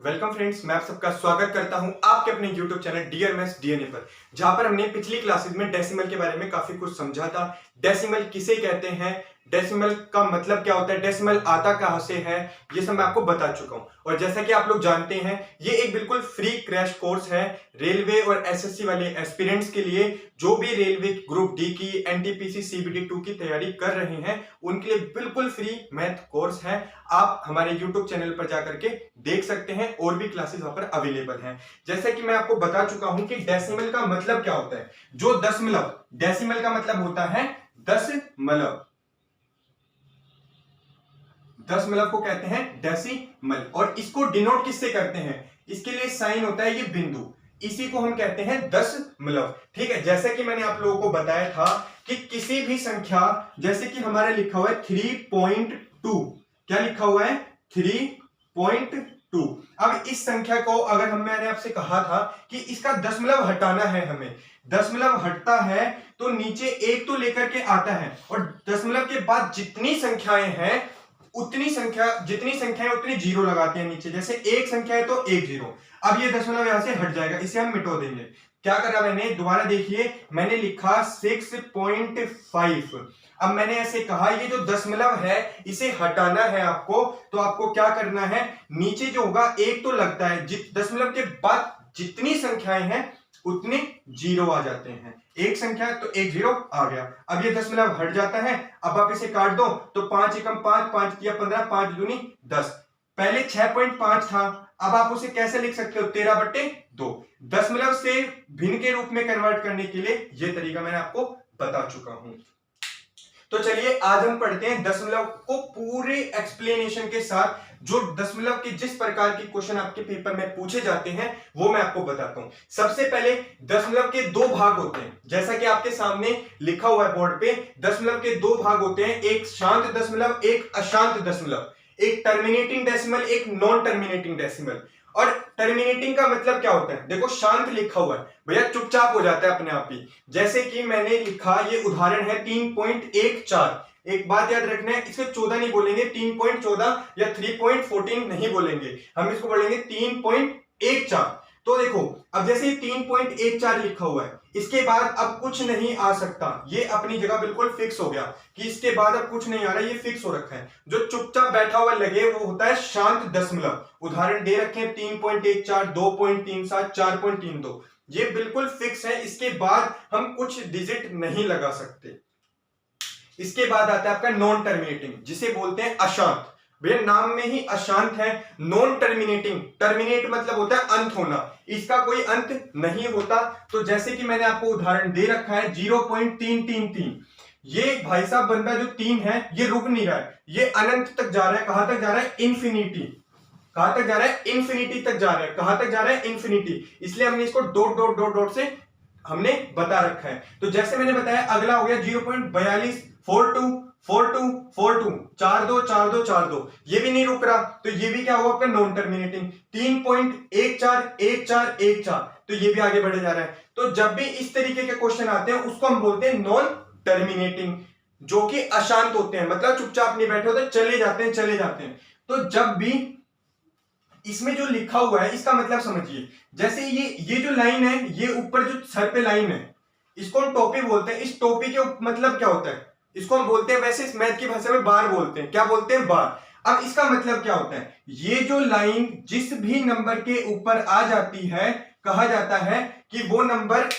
Welcome friends, मैं आप सबका स्वागत करता हूं आपके अपने YouTube channel dear maths DNA पर, जहां पर हमने पिछली क्लासेस में डेसिमल के बारे में काफी कुछ समझा था। डेसिमल किसे कहते हैं, डेसिमल का मतलब क्या होता है, डेसिमल आता कहां से है, ये सब मैं आपको बता चुका हूं। और जैसा कि आप लोग जानते हैं, ये एक बिल्कुल फ्री क्रैश कोर्स है रेलवे और एसएससी वाले एस्पिरेंट्स के लिए। जो भी रेलवे ग्रुप डी की, एनटीपीसी सीबीटी 2 की तैयारी कर रहे हैं, उनके लिए बिल्कुल फ्री मैथ कोर्स है। आप हमारे YouTube चैनल पर जाकर के देख सकते हैं, और भी क्लासेस वहां पर अवेलेबल हैं। जैसे कि मैं आपको बता चुका हूं कि डेसिमल का मतलब क्या होता है। जो दशमलव, डेसिमल का मतलब होता है दशमलव, दशमलव को कहते हैं डेसिमल। और इसको डिनोट किससे करते हैं, इसके लिए साइन होता है ये बिंदु, इसी को हम कहते हैं दशमलव। ठीक है, जैसे कि मैंने आप लोगों को बताया था कि किसी भी संख्या, जैसे कि हमारा लिखा हुआ है 3.2, क्या लिखा हुआ है 3.2। अब इस संख्या को अगर मैंने आपसे कहा था कि इसका दशमलव हटाना है, हमें दशमलव हटता है तो नीचे एक तो लेकर के आता है, और दशमलव के बाद जितनी संख्याएं हैं उतनी संख्या, जितनी संख्याएं उतनी जीरो लगाते हैं नीचे। जैसे एक संख्या है तो एक जीरो। अब ये दशमलव यहां से हट जाएगा, इसे हम मिटो देंगे। क्या करा मैंने, दोबारा देखिए, मैंने लिखा 6.5। अब मैंने ऐसे कहा ये जो दशमलव है इसे हटाना है आपको, तो आपको क्या करना है, नीचे जो होगा एक तो लगता है, दशमलव के बाद जितनी संख्याएं हैं उतने जीरो आ जाते हैं। एक संख्या तो एक जीरो आ गया। अब ये दशमलव हट जाता है। अब आप इसे काट दो तो 5 एकम 5, 5 तिया 15, 5 दूनी 10। पहले 6.5 था, अब आप उसे कैसे लिख सकते हो, 13/2। दशमलव से भिन्न के रूप में कन्वर्ट करने के लिए ये तरीका मैंने आपको बता चुका हूं। तो चलिए आज हम पढ़ते हैं दशमलव को पूरे एक्सप्लेनेशन के साथ। जो दशमलव के जिस प्रकार के क्वेश्चन आपके पेपर में पूछे जाते हैं वो मैं आपको बताता हूं। सबसे पहले दशमलव के दो भाग होते हैं, जैसा कि आपके सामने लिखा हुआ है बोर्ड पे। दशमलव के दो भाग होते हैं, एक शांत दशमलव, एक अशांत दशमलव, एक टर्मिनेटिंग डेसिमल, एक नॉन टर्मिनेटिंग डेसिमल। और टर्मिनेटिंग का मतलब क्या होता है, देखो शांत लिखा हुआ है भैया, चुपचाप हो जाता है अपने आप ही। जैसे कि मैंने लिखा, ये उदाहरण है 3.14। एक बात याद रखना है, इसको 14 नहीं बोलेंगे, 3.14 या 3.14 नहीं बोलेंगे, हम इसको बोलेंगे 3.14। तो देखो, अब जैसे 3.14 लिखा हुआ है, इसके बाद अब कुछ नहीं आ सकता, ये अपनी जगह बिल्कुल फिक्स हो गया कि इसके बाद अब कुछ नहीं आ रहा, ये फिक्स हो रखा है। जो चुपचाप बैठा हुआ लगे वो होता है शांत दशमलव। उदाहरण दे रखे हैं 3.14, 2.37, 4.32, ये बिल्कुल फिक्स है, इसके बाद हम कुछ डिजिट नहीं लगा सकते। इसके बाद आता है आपका नॉन टर्मिनेटिंग, जिसे बोलते हैं अशांत। भैया नाम में ही अशांत है। नॉन टर्मिनेटिंग, टर्मिनेट मतलब होता है अंत होना, इसका कोई अंत नहीं होता। तो जैसे कि मैंने आपको उदाहरण दे रखा है 0.333, ये भाई साहब बंदा जो 3 है ये रुक नहीं रहा है, ये अनंत तक जा रहा है। कहां तक जा रहा है, इन्फिनिटी। कहां तक जा रहा है, इन्फिनिटी तक जा रहा है। कहां तक जा रहा है, इन्फिनिटी। इसलिए हमने इसको डॉट डॉट डॉट डॉट से हमने बता रखा है। तो जैसे मैंने बताया, अगला हो गया 0.42, 42, 42, 42, 42, 42, 42, ये भी नहीं रुक रहा, तो ये भी क्या होगा आपका नॉन टर्मिनेटिंग। 3.14, 14, 14, तो ये भी आगे बढ़े जा रहा है। तो जब भी इस तरीके के क्वेश्चन आते हैं उसको हम बोलते हैं नॉन टर्मिनेटिंग, जो कि अशांत होते हैं, मतलब चुपचाप नहीं बैठे होते, चले जाते हैं चले जाते हैं। तो जब भी इसमें जो लिखा हुआ है इसका मतलब समझिए, जैसे ये जो लाइन है, ये ऊपर जो सर पे लाइन है, इसको हम टोपी बोलते हैं। इस टोपी के मतलब क्या होता है, इसको हम बोलते हैं, वैसे इस मैथ की भाषा में बार बोलते हैं। क्या बोलते हैं, बार। अब इसका मतलब क्या होता है, ये जो लाइन जिस भी नंबर के ऊपर आ जाती है, कहा जाता है कि वो नंबर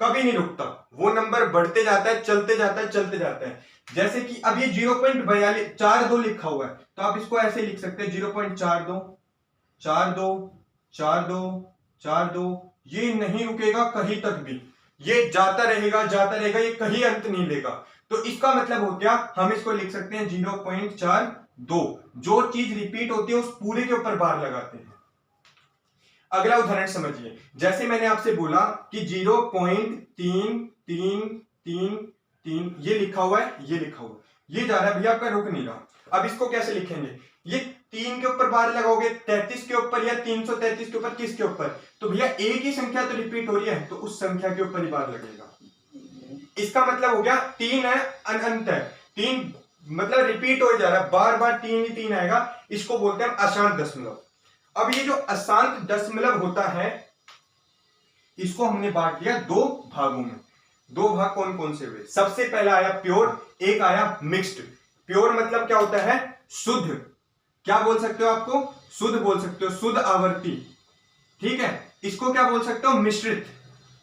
कभी नहीं रुकता, वो नंबर बढ़ते जाता है, चलते जाता है, चलते जाता है। जैसे कि अब ये 0.42 लिखा हुआ है, तो आप इसको ऐसे लिख सकते हैं 0.42, 42, 42, 42, ये नहीं रुकेगा कहीं तक भी, ये जाता रहेगा जाता रहेगा, ये कहीं अंत नहीं लेगा। तो इसका मतलब हो गया, हम इसको लिख सकते हैं 0.42। जो चीज रिपीट होती है उस पूरे के ऊपर बार लगाते हैं। अगला उदाहरण समझिए, जैसे मैंने आपसे बोला कि 0.3333, ये लिखा हुआ है, ये लिखा हुआ है, ये जा रहा है भैया आपका, रुक नहीं रहा। अब इसको कैसे लिखेंगे, ये 3 के ऊपर बार लगाओगे, 33 के ऊपर या 333 के ऊपर, किसके ऊपर, तो भैया एक ही संख्या तो रिपीट हो रही है, तो उस संख्या के ऊपर ही बार लगेगा। इसका मतलब हो गया 3 है, अनंत है, 3 मतलब रिपीट हो जा रहा है, बार बार 3 ही 3 आएगा, इसको बोलते हैं अशांत दशमलव। अब ये जो अशांत दशमलव होता है इसको हमने बांट दिया दो भागों में। दो भाग कौन कौन से हुए? सबसे पहला आया प्योर, एक आया मिक्स्ड। प्योर मतलब क्या होता है? शुद्ध। क्या बोल सकते हो? आपको शुद्ध बोल सकते हो, शुद्ध आवर्ती। ठीक है, इसको क्या बोल सकते हो? मिश्रित।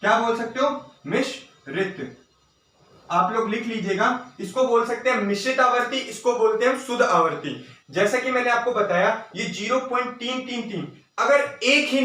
क्या बोल सकते हो? मिश्रित। आप लोग लिख लीजिएगा, इसको बोल सकते हैं मिश्रित आवर्ती, इसको बोलते हैं शुद्ध आवर्ती। जैसा कि मैंने आपको बताया ये 0.333 अगर एक ही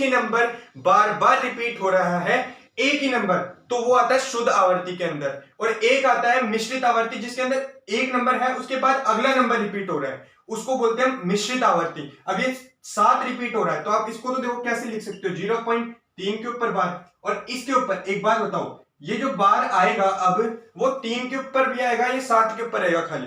नंबर बार बार रिपीट हो रहा है, एक ही नंबर, तो वो आता है शुद्ध आवर्ती के अंदर। और एक आता है मिश्रित आवर्ती जिसके अंदर एक नंबर है उसके बाद अगला नंबर रिपीट हो रहा है, उसको बोलते हैं मिश्रित आवर्ती। अब ये 7 रिपीट हो रहा है तो आप इसको तो देखो कैसे लिख सकते हो, 0.3 के ऊपर बार और इसके ऊपर। एक बात बताओ, ये जो बार आएगा अब वो 3 के ऊपर भी आएगा, ये 7 के ऊपर आएगा खाली।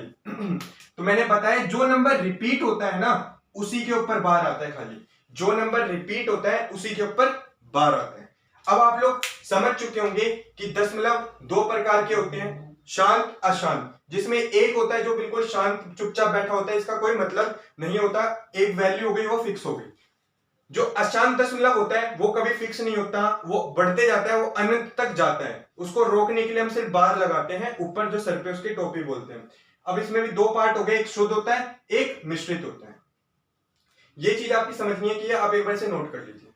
तो मैंने बताया जो नंबर रिपीट होता है ना उसी के ऊपर बार आता है खाली। जो नंबर रिपीट होता है उसी के ऊपर बार आता है। अब आप लोग समझ चुके होंगे कि दशमलव दो प्रकार के होते हैं, शांत अशांत, जिसमें एक होता है जो बिल्कुल शांत चुपचाप बैठा होता है, इसका कोई मतलब नहीं होता, एक वैल्यू हो गई वो फिक्स हो गई। जो अशांत दशमलव होता है वो कभी फिक्स नहीं होता, वो बढ़ते जाता है, वो अनंत तक जाता है। उसको रोकने के लिए हम सिर्फ बार लगाते हैं ऊपर जो सर पे, उसके टोपी बोलते हैं। अब इसमें भी दो पार्ट हो गए, एक शुद्ध होता है, एक मिश्रित होता है। ये चीज आपकी समझनी है कि आप एक बार से नोट कर लीजिए।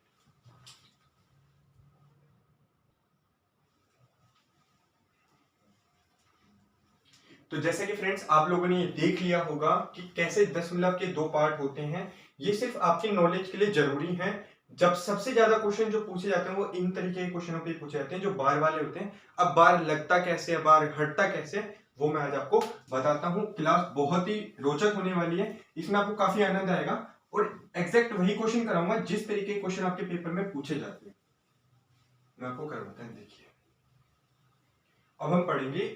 तो जैसे कि फ्रेंड्स आप लोगों ने ये देख लिया होगा कि कैसे दशमलव के दो पार्ट होते हैं। ये सिर्फ आपकी नॉलेज के लिए जरूरी है। जब सबसे ज्यादा क्वेश्चन जो पूछे जाते हैं वो इन तरीके के क्वेश्चनों पे पूछे जाते हैं जो बार वाले होते हैं। अब बार लगता कैसे है, बार हटता कैसे, वो मैं आज आपको बताता हूँ। क्लास बहुत ही रोचक होने वाली है, इसमें आपको काफी आनंद आएगा और एग्जैक्ट वही क्वेश्चन कराऊंगा जिस तरीके के क्वेश्चन आपके पेपर में पूछे जाते हैं। मैं आपको करवाता हूं, देखिए। अब हम पढ़ेंगे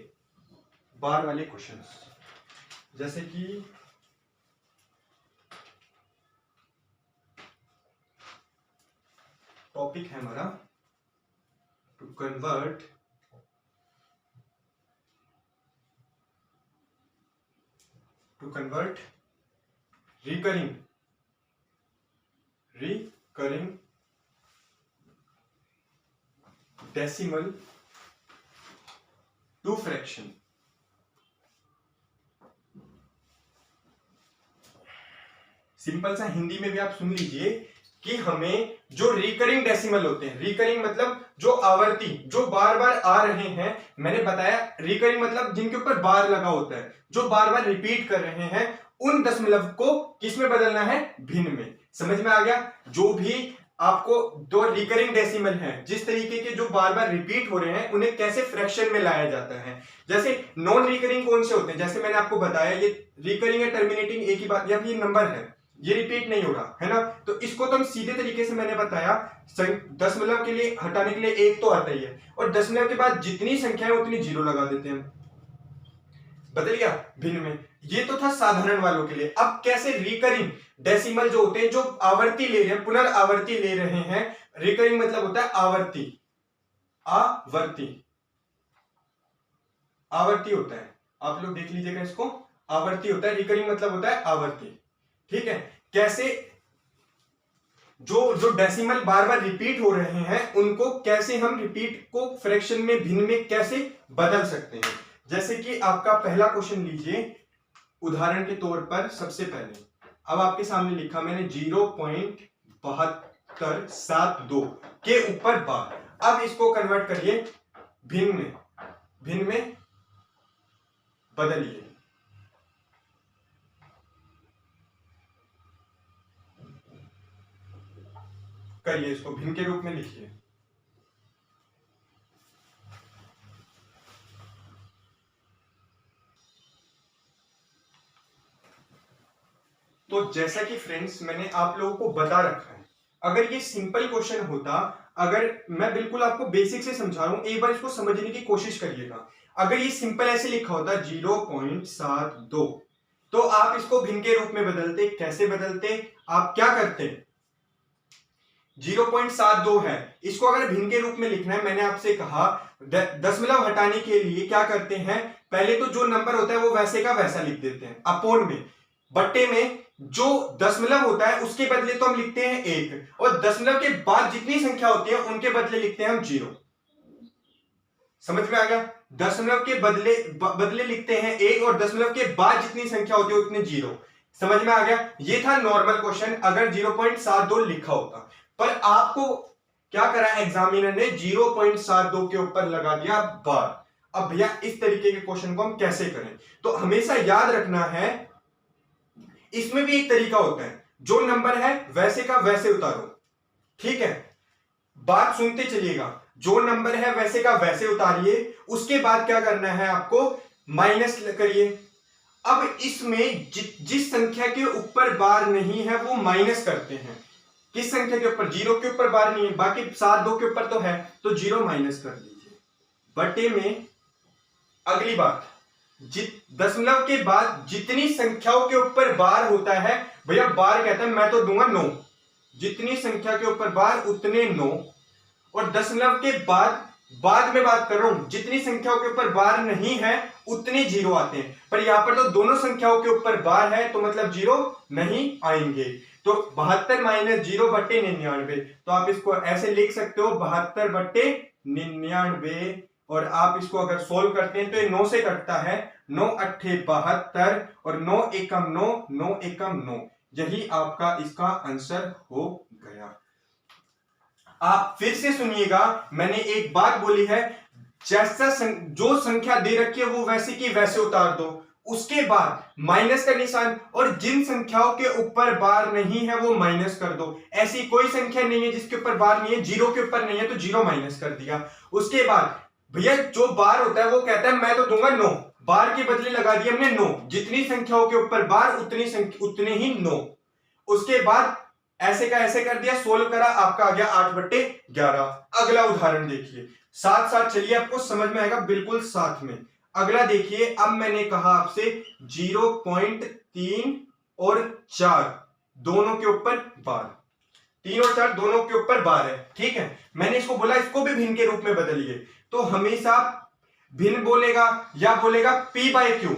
बार वाले क्वेश्चंस, जैसे कि टॉपिक है हमारा to convert recurring decimal to fraction. Simple सा हिंदी में भी आप सुन लीजिए कि हमें जो रिकरिंग डेसिमल होते हैं, रिकरिंग मतलब जो आवर्ती, जो बार बार आ रहे हैं, मैंने बताया रिकरिंग मतलब जिनके ऊपर बार लगा होता है, जो बार बार रिपीट कर रहे हैं, उन दशमलव को किस में बदलना है? भिन्न में। समझ में आ गया? जो भी आपको दो रिकरिंग डेसिमल हैं, जिस तरीके के जो बार बार रिपीट हो रहे हैं, उन्हें कैसे फ्रैक्शन में लाया जाता है। जैसे नॉन रिकरिंग कौन से होते हैं? जैसे मैंने आपको बताया ये रिकरिंग है, टर्मिनेटिंग एक ही बात, या ये नंबर है, ये रिपीट नहीं हो रहा है ना, तो इसको तो हम सीधे तरीके से मैंने बताया दशमलव के लिए हटाने के लिए एक तो आता ही है, और दशमलव के बाद जितनी संख्या है उतनी जीरो लगा देते हैं। बदल गया भिन्न में। ये तो था साधारण वालों के लिए। अब कैसे रिकरिंग डेसिमल जो होते हैं, जो आवर्ती ले रहे हैं, पुनरावर्ती ले रहे हैं, रिकरिंग मतलब होता है आवर्ती, आवर्ती होता है। आप लोग देख लीजिएगा इसको, आवर्ती होता है, रिकरिंग मतलब होता है आवर्ती। ठीक है, कैसे जो डेसिमल बार बार रिपीट हो रहे हैं उनको कैसे हम रिपीट को फ्रैक्शन में, भिन्न में कैसे बदल सकते हैं। जैसे कि आपका पहला क्वेश्चन लीजिए, उदाहरण के तौर पर सबसे पहले अब आपके सामने लिखा मैंने 0.7272 के ऊपर बार। अब इसको कन्वर्ट करिए भिन्न में बदलिए। करिए, इसको भिन्न के रूप में लिखिए। तो जैसा कि फ्रेंड्स मैंने आप लोगों को बता रखा है, अगर ये सिंपल क्वेश्चन होता, अगर मैं बिल्कुल आपको बेसिक से समझा रहा हूं, एक बार इसको समझने की कोशिश करिएगा। अगर ये सिंपल ऐसे लिखा होता 0.72, तो आप इसको भिन्न के रूप में बदलते। कैसे बदलते? आप क्या करते? 0.72 है, इसको अगर भिन्न के रूप में लिखना है, मैंने आपसे कहा दशमलव हटाने के लिए क्या करते हैं, पहले तो जो नंबर होता है वो वैसे का वैसा लिख देते हैं, अपोन में, बट्टे में जो दशमलव होता है उसके बदले तो हम लिखते हैं 1, और दशमलव के बाद जितनी संख्या होती है उनके बदले लिखते हैं हम 0। समझ में आ गया? दशमलव के बदले लिखते हैं 1 और दशमलव के बाद जितनी संख्या होती है उतने 0। समझ में आ गया? ये था नॉर्मल क्वेश्चन अगर 0.72 लिखा होता, पर आपको क्या करा एग्जामिनर ने 0.72 के ऊपर लगा दिया बार। अब भैया इस तरीके के क्वेश्चन को हम कैसे करें? तो हमेशा याद रखना है, इसमें भी एक तरीका होता है, जो नंबर है वैसे का वैसे उतारो। ठीक है, बात सुनते चलिएगा, जो नंबर है वैसे का वैसे उतारिए, उसके बाद क्या करना है आपको, माइनस करिए। अब इसमें जिस संख्या के ऊपर बार नहीं है वो माइनस करते हैं। किस संख्या के ऊपर? 0 के ऊपर बार नहीं है, बाकी 7 2 के ऊपर तो है, तो 0 माइनस कर दीजिए। बटे में अगली बात, दशमलव के बाद जितनी संख्याओं के ऊपर बार होता है, भैया बार कहता है मैं तो दूंगा 9, जितनी संख्या के ऊपर बार उतने 9, और दशमलव के बाद में बात कर रहा हूं, जितनी संख्याओं के ऊपर बार नहीं है उतने 0 आते हैं, पर यहां पर तो दोनों संख्याओं के ऊपर बार है तो मतलब 0 नहीं आएंगे। तो 72 माइनस 0 बटे 99, तो आप इसको ऐसे लिख सकते हो 72 बटे 99, और आप इसको अगर सोल्व करते हैं तो ये 9 से कटता है, 9 अट्ठे 72 और 9 एकम 9, 9 एकम 9, यही आपका इसका आंसर हो गया। आप फिर से सुनिएगा, मैंने एक बात बोली है, जैसा जो संख्या दे रखी है वो वैसे की वैसे उतार दो, उसके बाद माइनस का निशान, और जिन संख्याओं के ऊपर बार नहीं है वो माइनस कर दो। ऐसी कोई संख्या नहीं है जिसके ऊपर बार नहीं है, 0 के ऊपर नहीं है तो 0 माइनस कर दिया। उसके बाद भैया जो बार होता है वो कहता है मैं तो दूंगा 9, बार के बदले लगा दिया हमने 9, जितनी संख्याओं के ऊपर बार उतने ही 9। उसके बाद ऐसे का ऐसे कर दिया, सोल्व करा, आपका आ गया 8 बटे 11। अगला उदाहरण देखिए, साथ साथ चलिए, आपको समझ में आएगा बिल्कुल साथ में। अगला देखिए, अब मैंने कहा आपसे 0.3 और 4 दोनों के ऊपर बार, 3 और 4 दोनों के ऊपर बार है। ठीक है, मैंने इसको बोला इसको भी भिन्न के रूप में बदलिए, तो हमेशा भिन्न बोलेगा या बोलेगा p बाय क्यू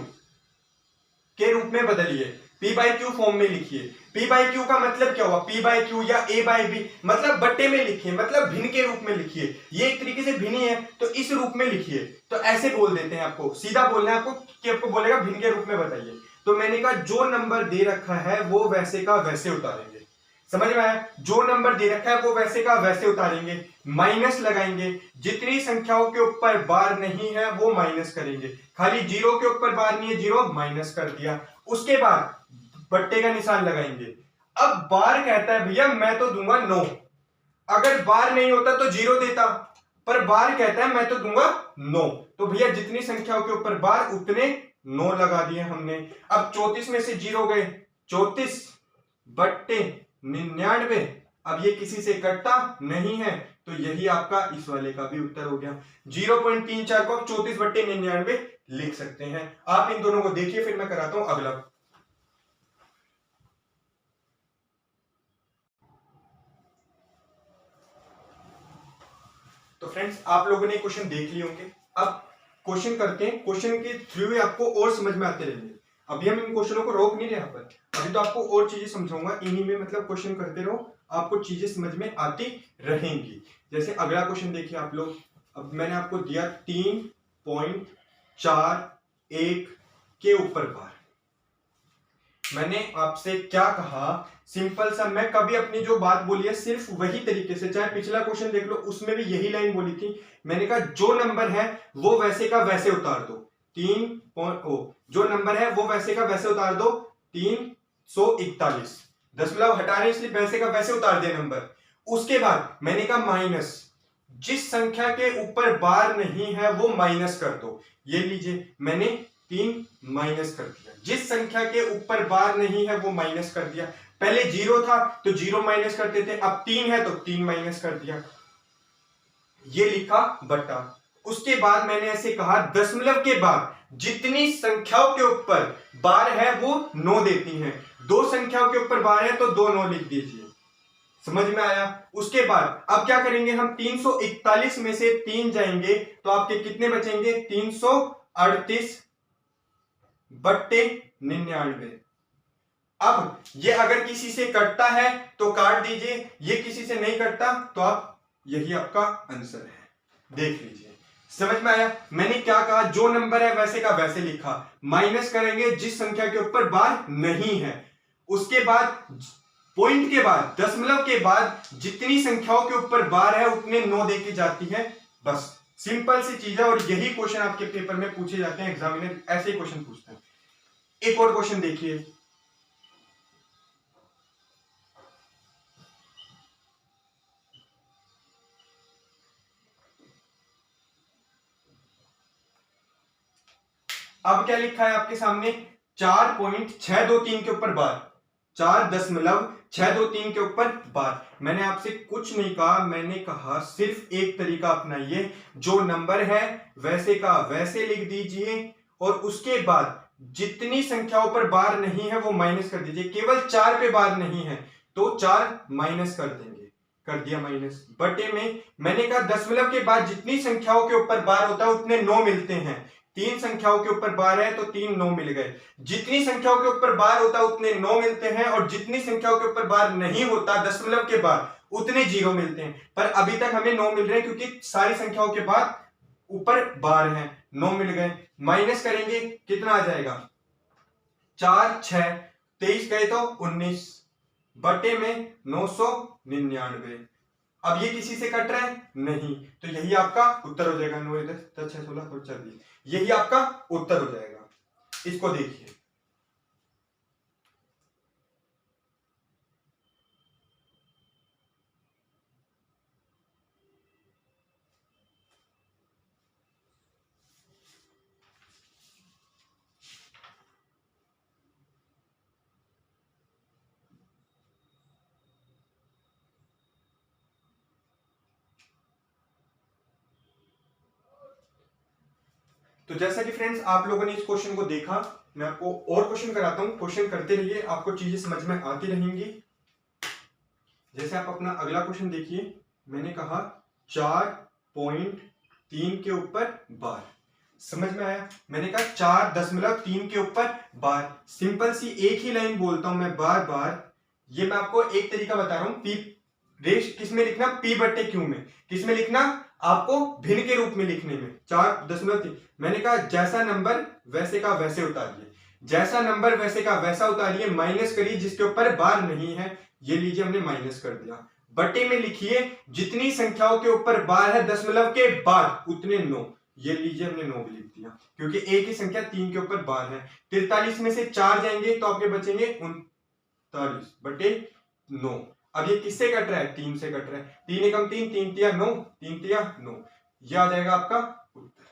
के रूप में बदलिए, p बाय क्यू फॉर्म में लिखिए। p बाय क्यू का मतलब क्या हुआ, p बाय क्यू या a बाय b, मतलब बट्टे में लिखिए, मतलब भिन्न के रूप में लिखिए। ये एक तरीके से भिन्न है तो इस रूप में लिखिए, तो ऐसे बोल देते हैं, आपको सीधा बोलना है आपको कि आपको बोलेगा भिन्न के रूप में बताइए। तो मैंने कहा जो नंबर दे रखा है वो वैसे का वैसे उतारेंगे। समझ में आया? जो नंबर दे रखा है वो वैसे का वैसे उतारेंगे, माइनस लगाएंगे, जितनी संख्याओं के ऊपर बार नहीं है वो माइनस करेंगे, खाली 0 के ऊपर बार नहीं है 0 माइनस कर दिया। उसके बाद बट्टे का निशान लगाएंगे। अब बार कहता है भैया मैं तो दूंगा 9, अगर बार नहीं होता तो 0 देता, पर बार कहता है मैं तो दूंगा 9, तो भैया जितनी संख्याओं के ऊपर बार उतने 9 लगा दिए हमने। अब 34 में से 0 गए, 34 बट्टे 99, अब ये किसी से कटता नहीं है, तो यही आपका इस वाले का भी उत्तर हो गया। 0.34 को 34 बट्टे 99 लिख सकते हैं। आप इन दोनों को देखिए, फिर मैं कराता हूं अगला। तो फ्रेंड्स, आप लोगों ने क्वेश्चन देख लिए होंगे, अब क्वेश्चन करते हैं, क्वेश्चन के थ्रू आपको और समझ में आते रहेंगे। अभी हम इन क्वेश्चनों को रोक नहीं रहे यहाँ पर, अभी तो आपको और चीजें समझाऊंगा इन्हीं में, मतलब क्वेश्चन करते रहो, आपको चीजें समझ में आती रहेंगी। जैसे अगला क्वेश्चन देखिए आप लोग, अब मैंने आपको दिया 3.41 के ऊपर बार। मैंने आपसे क्या कहा, सिंपल सा, मैं कभी अपनी जो बात बोली है सिर्फ वही तरीके से, चाहे पिछला क्वेश्चन देख लो उसमें भी यही लाइन बोली थी। मैंने कहा जो नंबर है वो वैसे का वैसे उतार दो, जो नंबर है वो वैसे का वैसे उतार दो, 341, दशमलव हटा रहे इसलिए वैसे का वैसे उतार दिया नंबर। उसके बाद मैंने कहा माइनस, जिस संख्या के ऊपर बार नहीं है वो माइनस कर दो। ये लीजिए, मैंने 3 माइनस कर दिया, जिस संख्या के ऊपर बार नहीं है वो माइनस कर दिया। पहले 0 था तो 0 माइनस करते थे, अब 3 है तो 3 माइनस कर दिया, ये लिखा बट्टा। उसके बाद मैंने ऐसे कहा दशमलव के बाद जितनी संख्याओं के ऊपर बार है वो 9 देती हैं, 2 संख्याओं के ऊपर बार है तो 2 9 लिख दीजिए। समझ में आया? उसके बाद अब क्या करेंगे हम, 341 में से 3 जाएंगे तो आपके कितने बचेंगे, 338 बट्टे 99। अब ये अगर किसी से कटता है तो काट दीजिए, ये किसी से नहीं कटता तो आप यही आपका आंसर है। देख लीजिए, समझ में आया? मैंने क्या कहा, जो नंबर है वैसे का वैसे लिखा, माइनस करेंगे जिस संख्या के ऊपर बार नहीं है, उसके बाद पॉइंट के बाद दशमलव के बाद जितनी संख्याओं के ऊपर बार है उतने 9 देके जाती है। बस सिंपल सी चीज है, और यही क्वेश्चन आपके पेपर में पूछे जाते हैं, एग्जामिनर ऐसे ही क्वेश्चन पूछते हैं। एक और क्वेश्चन देखिए, अब क्या लिखा है आपके सामने, 4.623 के ऊपर बार, 4.623 के ऊपर बार। मैंने आपसे कुछ नहीं कहा, मैंने कहा सिर्फ एक तरीका अपनाइए, जो नंबर है वैसे का वैसे लिख दीजिए और उसके बाद जितनी संख्याओं पर बार नहीं है वो माइनस कर दीजिए। केवल 4 पे बार नहीं है तो 4 माइनस कर देंगे, कर दिया माइनस, बटे में मैंने कहा दशमलव के बाद जितनी संख्याओं के ऊपर बार होता है उतने 9 मिलते हैं। 3 संख्याओं के ऊपर बार है तो 3 9 मिल गए। जितनी संख्याओं के ऊपर बार होता है उतने 9 मिलते हैं, और जितनी संख्याओं के ऊपर बार नहीं होता दशमलव के बाद उतने 0 मिलते हैं। पर अभी तक हमें 9 मिल रहे हैं क्योंकि सारी संख्याओं के बाद ऊपर बार है, 9 मिल गए। माइनस करेंगे कितना आ जाएगा, 4 6 23 गए तो 19 बटे में 999। अब ये किसी से कट रहा है नहीं, तो यही आपका उत्तर हो जाएगा। 9 10 10 6 16 और 4 20, यही आपका उत्तर हो जाएगा। इसको देखिए, तो जैसा कि फ्रेंड्स आप लोगों ने इस क्वेश्चन को देखा, मैं आपको और क्वेश्चन कराता हूं, क्वेश्चन करते रहिए, आपको चीजें समझ में आती रहेंगी। जैसे आप अपना अगला क्वेश्चन देखिए, मैंने कहा 4.3 के ऊपर बार, समझ में आया? मैंने कहा 4.3 के ऊपर बार, सिंपल सी एक ही लाइन बोलता हूं मैं बार बार। ये मैं आपको एक तरीका बता रहा हूं, पी रेश किस में लिखना, पी बट्टे क्यू में, किस में लिखना, आपको भिन्न के रूप में लिखने में। 4.3 मैंने कहा जैसा नंबर वैसे का वैसे उतारिए, जैसा नंबर वैसे का वैसा उतारिए, माइनस करिए जिसके ऊपर बार नहीं है, ये लीजिए हमने माइनस कर दिया, बटे में लिखिए जितनी संख्याओं के ऊपर बार है दशमलव के बाद उतने 9, ये लीजिए हमने 9 भी लिख दिया क्योंकि एक ही संख्या 3 के ऊपर बार है। 43 में से 4 जाएंगे तो आपके बचेंगे 39 बटे 9। अब ये किससे कट रहा है, 3 से कट रहा है, 3 एकम 3, 3 तिया 9, 3 तिया 9, यह आ जाएगा आपका उत्तर।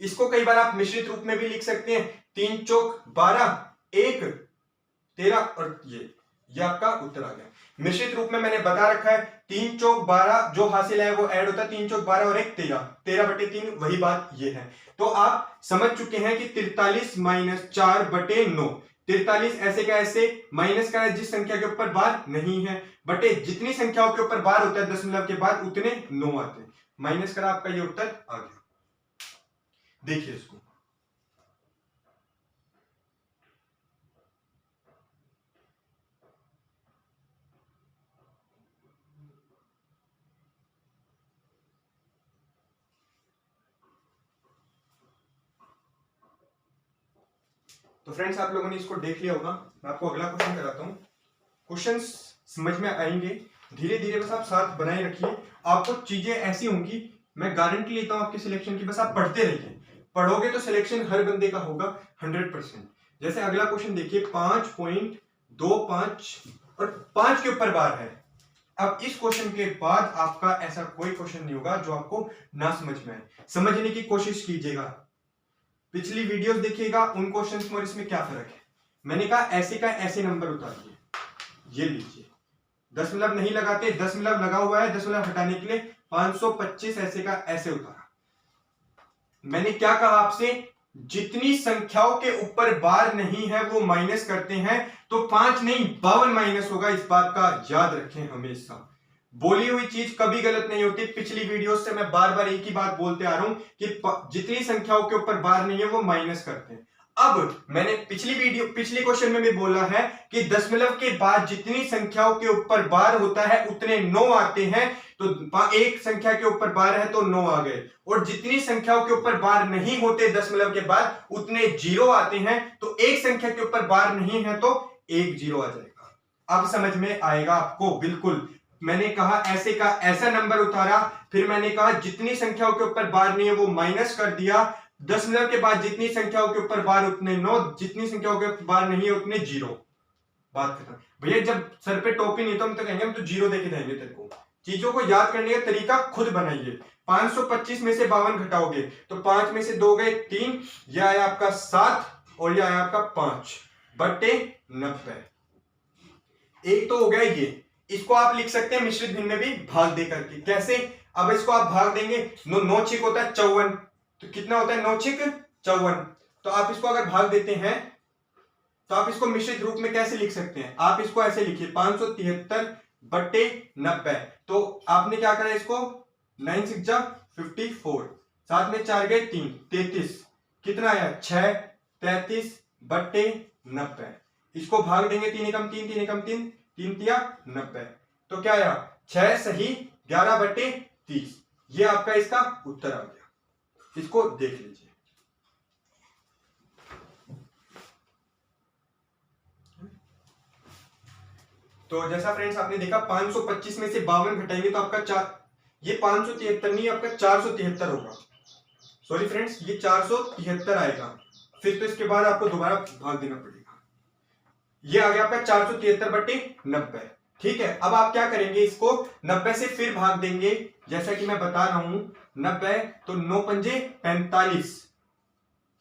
इसको कई बार आप मिश्रित रूप में भी लिख सकते हैं, 3 चौक 12, 1 13 और ये आपका उत्तर आ गया। मिश्रित रूप में मैंने बता रखा है 3 चौक 12 जो हासिल है वो ऐड होता है, 3 चौक 12 और 1 13, 13 बटे 3, वही बात ये है। तो आप समझ चुके हैं कि 43 माइनस 4 बटे 9, 43 ऐसे का ऐसे माइनस का है जिस संख्या के ऊपर बार नहीं है, बटे जितनी संख्याओं के ऊपर बार होता है दशमलव के बाद उतने 9 आते हैं, माइनस करा, आपका ये उत्तर आ गया। देखिए इसको, तो फ्रेंड्स आप लोगों ने इसको देख लिया होगा। मैं आपको अगला क्वेश्चन कराता हूं, क्वेश्चंस समझ में आएंगे धीरे धीरे, बस आप साथ बनाए रखिए, आपको चीजें ऐसी होंगी, मैं गारंटी लेता हूं आपके सिलेक्शन की, बस आप पढ़ते रहिए, पढ़ोगे तो सिलेक्शन हर बंदे का होगा 100%। जैसे अगला क्वेश्चन देखिए, 5.25 और 5 के ऊपर बार है। अब इस क्वेश्चन के बाद आपका ऐसा कोई क्वेश्चन नहीं होगा जो आपको ना समझ में आए, समझने की कोशिश कीजिएगा, पिछली वीडियोस देखिएगा, उन क्वेश्चंस में और इसमें क्या फर्क है। मैंने कहा ऐसे का ऐसे नंबर उतारिए, ये लीजिए, दशमलव नहीं लगाते, दशमलव लगा हुआ है, दशमलव हटाने के लिए 525 ऐसे का ऐसे उतारा। मैंने क्या कहा आपसे, जितनी संख्याओं के ऊपर बार नहीं है वो माइनस करते हैं, तो 5 नहीं 52 माइनस होगा, इस बात का याद रखें हमेशा। बोली हुई चीज कभी गलत नहीं होती, पिछली वीडियो से मैं बार बार एक ही बात बोलते आ रहा हूं कि जितनी संख्याओं के ऊपर बार नहीं है वो माइनस करते हैं। अब मैंने पिछली क्वेश्चन में भी बोला है कि दशमलव के बाद जितनी संख्याओं के ऊपर बार होता है उतने 9 आते हैं। तो एक संख्या के ऊपर बार है तो 9 आ गए, और जितनी संख्याओं के ऊपर बार नहीं होते दशमलव के बाद उतने 0 आते हैं। तो एक संख्या के ऊपर बार नहीं है तो 1 0 आ जाएगा। अब समझ में आएगा आपको? बिल्कुल। मैंने कहा ऐसे का ऐसा नंबर उतारा, फिर मैंने कहा जितनी संख्याओं के ऊपर बार नहीं है वो माइनस कर दिया, दशमलव के बाद जितनी संख्याओं के ऊपर बार उतने 9, जितनी संख्याओं के ऊपर बार नहीं है उतने 0। बात खत्म। भैया जब सर पे टॉप ही नहीं तो हम तो कहेंगे हम तो 0 देके देंगे तेरे को। चीजों को याद करने का तरीका खुद बनाइए। 525 में से 52 घटाओगे तो 5 में से 2 गए 3, यह आया आपका 7 और यह आया आपका 5 बटे 90। एक तो हो गया ये। इसको आप लिख सकते हैं मिश्रित भिन्न में भी भाग दे करके। कैसे? अब इसको आप भाग देंगे, 9 छिक होता है 54, तो कितना होता है 9 छिक 54। तो आप इसको अगर भाग देते हैं तो आप इसको मिश्रित रूप में कैसे लिख सकते हैं? आप इसको ऐसे लिखिए 573 बटे 90। तो आपने क्या करा इसको 9 6 जा 54, साथ में 4 गए 3 33, कितना आया 6 33 बटे 90। इसको भाग देंगे 3 एकम 3 3 एकम 3 3 तिया 90, तो क्या आया 6 सही 11 बटे 30। ये आपका इसका उत्तर आ गया। इसको देख लीजिए। तो जैसा फ्रेंड्स आपने देखा 525 में से 52 घटाएंगे तो आपका ये 573 नहीं आपका 473 होगा। सॉरी फ्रेंड्स, ये 473 आएगा। फिर तो इसके बाद आपको दोबारा भाग देना पड़ेगा। ये आ गया आपका 473 बटे 90। ठीक है, अब आप क्या करेंगे, इसको 90 से फिर भाग देंगे, जैसा कि मैं बता रहा हूं। 90 तो 9 पंजे 45,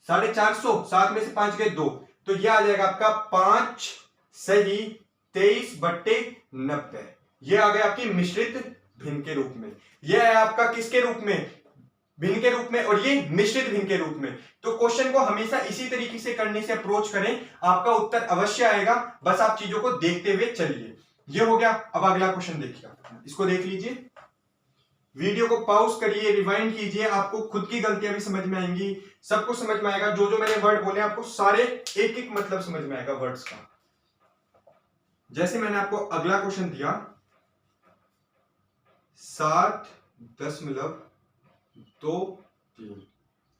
450, 7 में से 5 गए 2, तो ये आ जाएगा आपका 5 सही 23 बटे 90। ये आ गया आपकी मिश्रित भिन्न के रूप में। यह है आपका किसके रूप में? भिन्न के रूप में, और ये मिश्रित भिन्न के रूप में। तो क्वेश्चन को हमेशा इसी तरीके से करने से अप्रोच करें, आपका उत्तर अवश्य आएगा। बस आप चीजों को देखते हुए चलिए। ये हो गया। अब अगला क्वेश्चन देखिए, इसको देख लीजिए। वीडियो को पॉज करिए, रिवाइंड कीजिए, आपको खुद की गलतियां भी समझ में आएंगी, सब कुछ समझ में आएगा। जो जो मैंने वर्ड बोले आपको सारे एक एक मतलब समझ में आएगा वर्ड्स का। जैसे मैंने आपको अगला क्वेश्चन दिया 7.23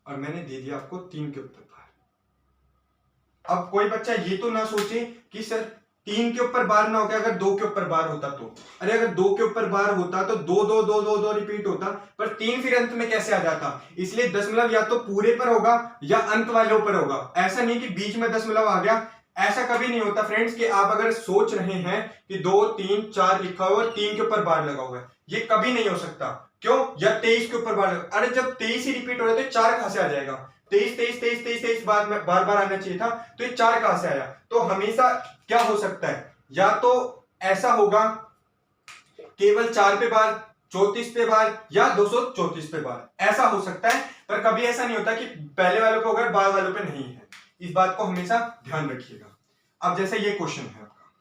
और मैंने दे दिया आपको 3 के ऊपर बार। अब कोई बच्चा ये तो ना सोचे कि सर 3 के ऊपर बार ना होगा, अगर 2 के ऊपर बार होता तो। अरे अगर 2 के ऊपर बार होता तो 2 2 2 2 2 रिपीट होता, पर 3 फिर अंत में कैसे आ जाता? इसलिए दशमलव या तो पूरे पर होगा या अंत वालों पर होगा। ऐसा नहीं कि बीच में दशमलव आ गया, ऐसा कभी नहीं होता फ्रेंड्स। कि आप अगर सोच रहे हैं कि 2 3 4 लिखा हुआ और 3 के ऊपर बार लगा हुआ है, ये कभी नहीं हो सकता। क्यों? या 23 के ऊपर बार लगा। अरे जब 23 ही रिपीट हो रहा है तो 4 कहां से आ जाएगा? 23 23 23 23 23 बार बार आना चाहिए था, तो ये 4 कहां से आया? तो हमेशा क्या हो सकता है, या तो ऐसा होगा केवल 4 पे बार, 34 पे बार, या 234 पे बार, ऐसा हो सकता है। पर कभी ऐसा नहीं होता कि पहले वालों पे होगा बाद वालों पे नहीं है। इस बात को हमेशा ध्यान रखिएगा। अब जैसे ये क्वेश्चन है आपका,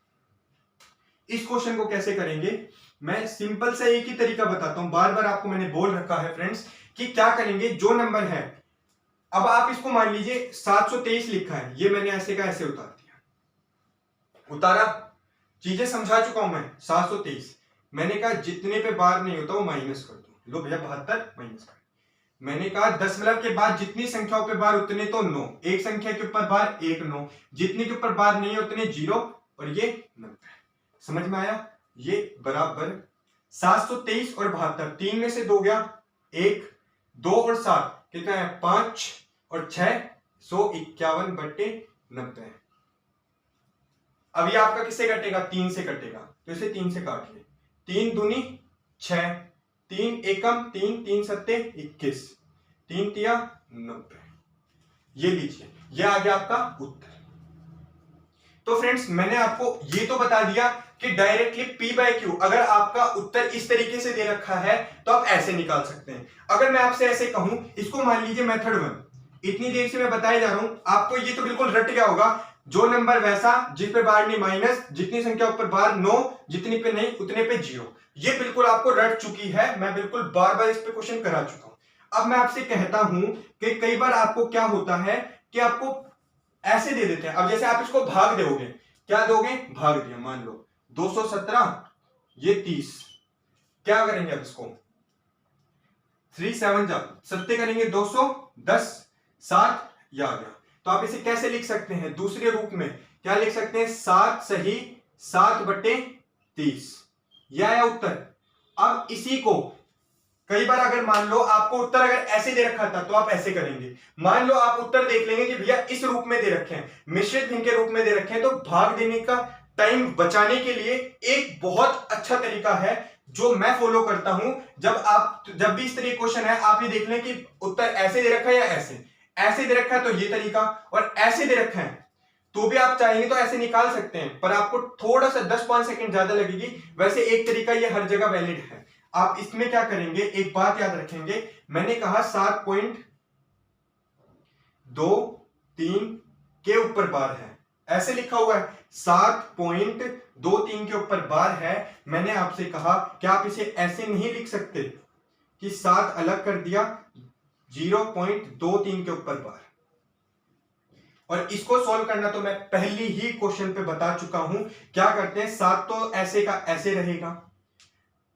इस क्वेश्चन को कैसे करेंगे मैं सिंपल से एक ही तरीका बताता हूं। बार बार आपको मैंने बोल रखा है फ्रेंड्स कि क्या करेंगे, जो नंबर है, अब आप इसको मान लीजिए 723 लिखा है, ये मैंने ऐसे का ऐसे उतार दिया, उतारा, चीजें समझा चुका हूं मैं। 723 मैंने कहा जितने पे बार नहीं होता वो माइनस कर दो। लो भैया 72 माइनस कर। मैंने कहा दशमलव के बाद जितनी संख्याओं पे बार उतने तो 9, एक संख्या के ऊपर बार 1 9, जितने के ऊपर बार नहीं है उतने 0, और ये 90। समझ में आया? ये बराबर 723 और 72, 3 में से 2 गया 1, 2 और 7 कितना है 5 और 6 151 बटे 90। अभी आपका किससे कटेगा? 3 से कटेगा, तो इसे 3 से काट ले। 3 दूनी 6, 3 एकम 3 3 सत्ते 21, 3 तिया 90। ये लीजिए, ये आ गया आपका उत्तर। तो फ्रेंड्स मैंने आपको ये तो बता दिया कि डायरेक्टली P/Q अगर आपका उत्तर इस तरीके से दे रखा है तो आप ऐसे निकाल सकते हैं। अगर मैं आपसे ऐसे कहूं, इसको मान लीजिए मेथड 1, इतनी देर से मैं बताए जा रहा हूं, आपको ये तो बिल्कुल रट गया होगा। जो नंबर वैसा जिस पे बार नहीं माइनस, जितनी संख्या ऊपर बार 9, जितनी पे नहीं उतने पे 0, ये बिल्कुल आपको रट चुकी है। मैं बिल्कुल बार बार इस पे क्वेश्चन करा चुका हूं। अब मैं आपसे कहता हूं कि कई बार आपको क्या होता है कि आपको ऐसे दे देते हैं। अब जैसे आप इसको भाग दोगे, क्या दोगे, भाग दिया, मान लो 217 ये 30, क्या करेंगे अब इसको 3 7 जा सत्ते करेंगे 210 7 ये आ गया। तो आप इसे कैसे लिख सकते हैं दूसरे रूप में, क्या लिख सकते हैं 7 सही 7/30, यह आया उत्तर। अब इसी को कई बार अगर मान लो आपको उत्तर अगर ऐसे दे रखा था तो आप ऐसे करेंगे। मान लो आप उत्तर देख लेंगे कि भैया इस रूप में दे रखे हैं, मिश्रित भिन्न के रूप में दे रखे हैं, तो भाग देने का टाइम बचाने के लिए एक बहुत अच्छा तरीका है जो मैं फॉलो करता हूं। जब भी इस तरह क्वेश्चन है आप ये देख लें कि उत्तर ऐसे दे रखा है या ऐसे दे रखा है तो ये तरीका, और ऐसे दे रखा है तो भी आप चाहेंगे तो ऐसे निकाल सकते हैं, पर आपको थोड़ा सा 10-5 सेकंड ज्यादा लगेगी। वैसे एक तरीका ये हर जगह वैलिड है। आप इसमें क्या करेंगे, एक बात याद रखेंगे, मैंने कहा 7.23 के ऊपर बार है, ऐसे लिखा हुआ है 7.23 के ऊपर बार है। मैंने आपसे कहा कि आप इसे ऐसे नहीं लिख सकते कि 7 अलग कर दिया 0.23 के ऊपर बार। और इसको सॉल्व करना तो मैं पहली ही क्वेश्चन पे बता चुका हूं। क्या करते हैं, 7 तो ऐसे का ऐसे रहेगा,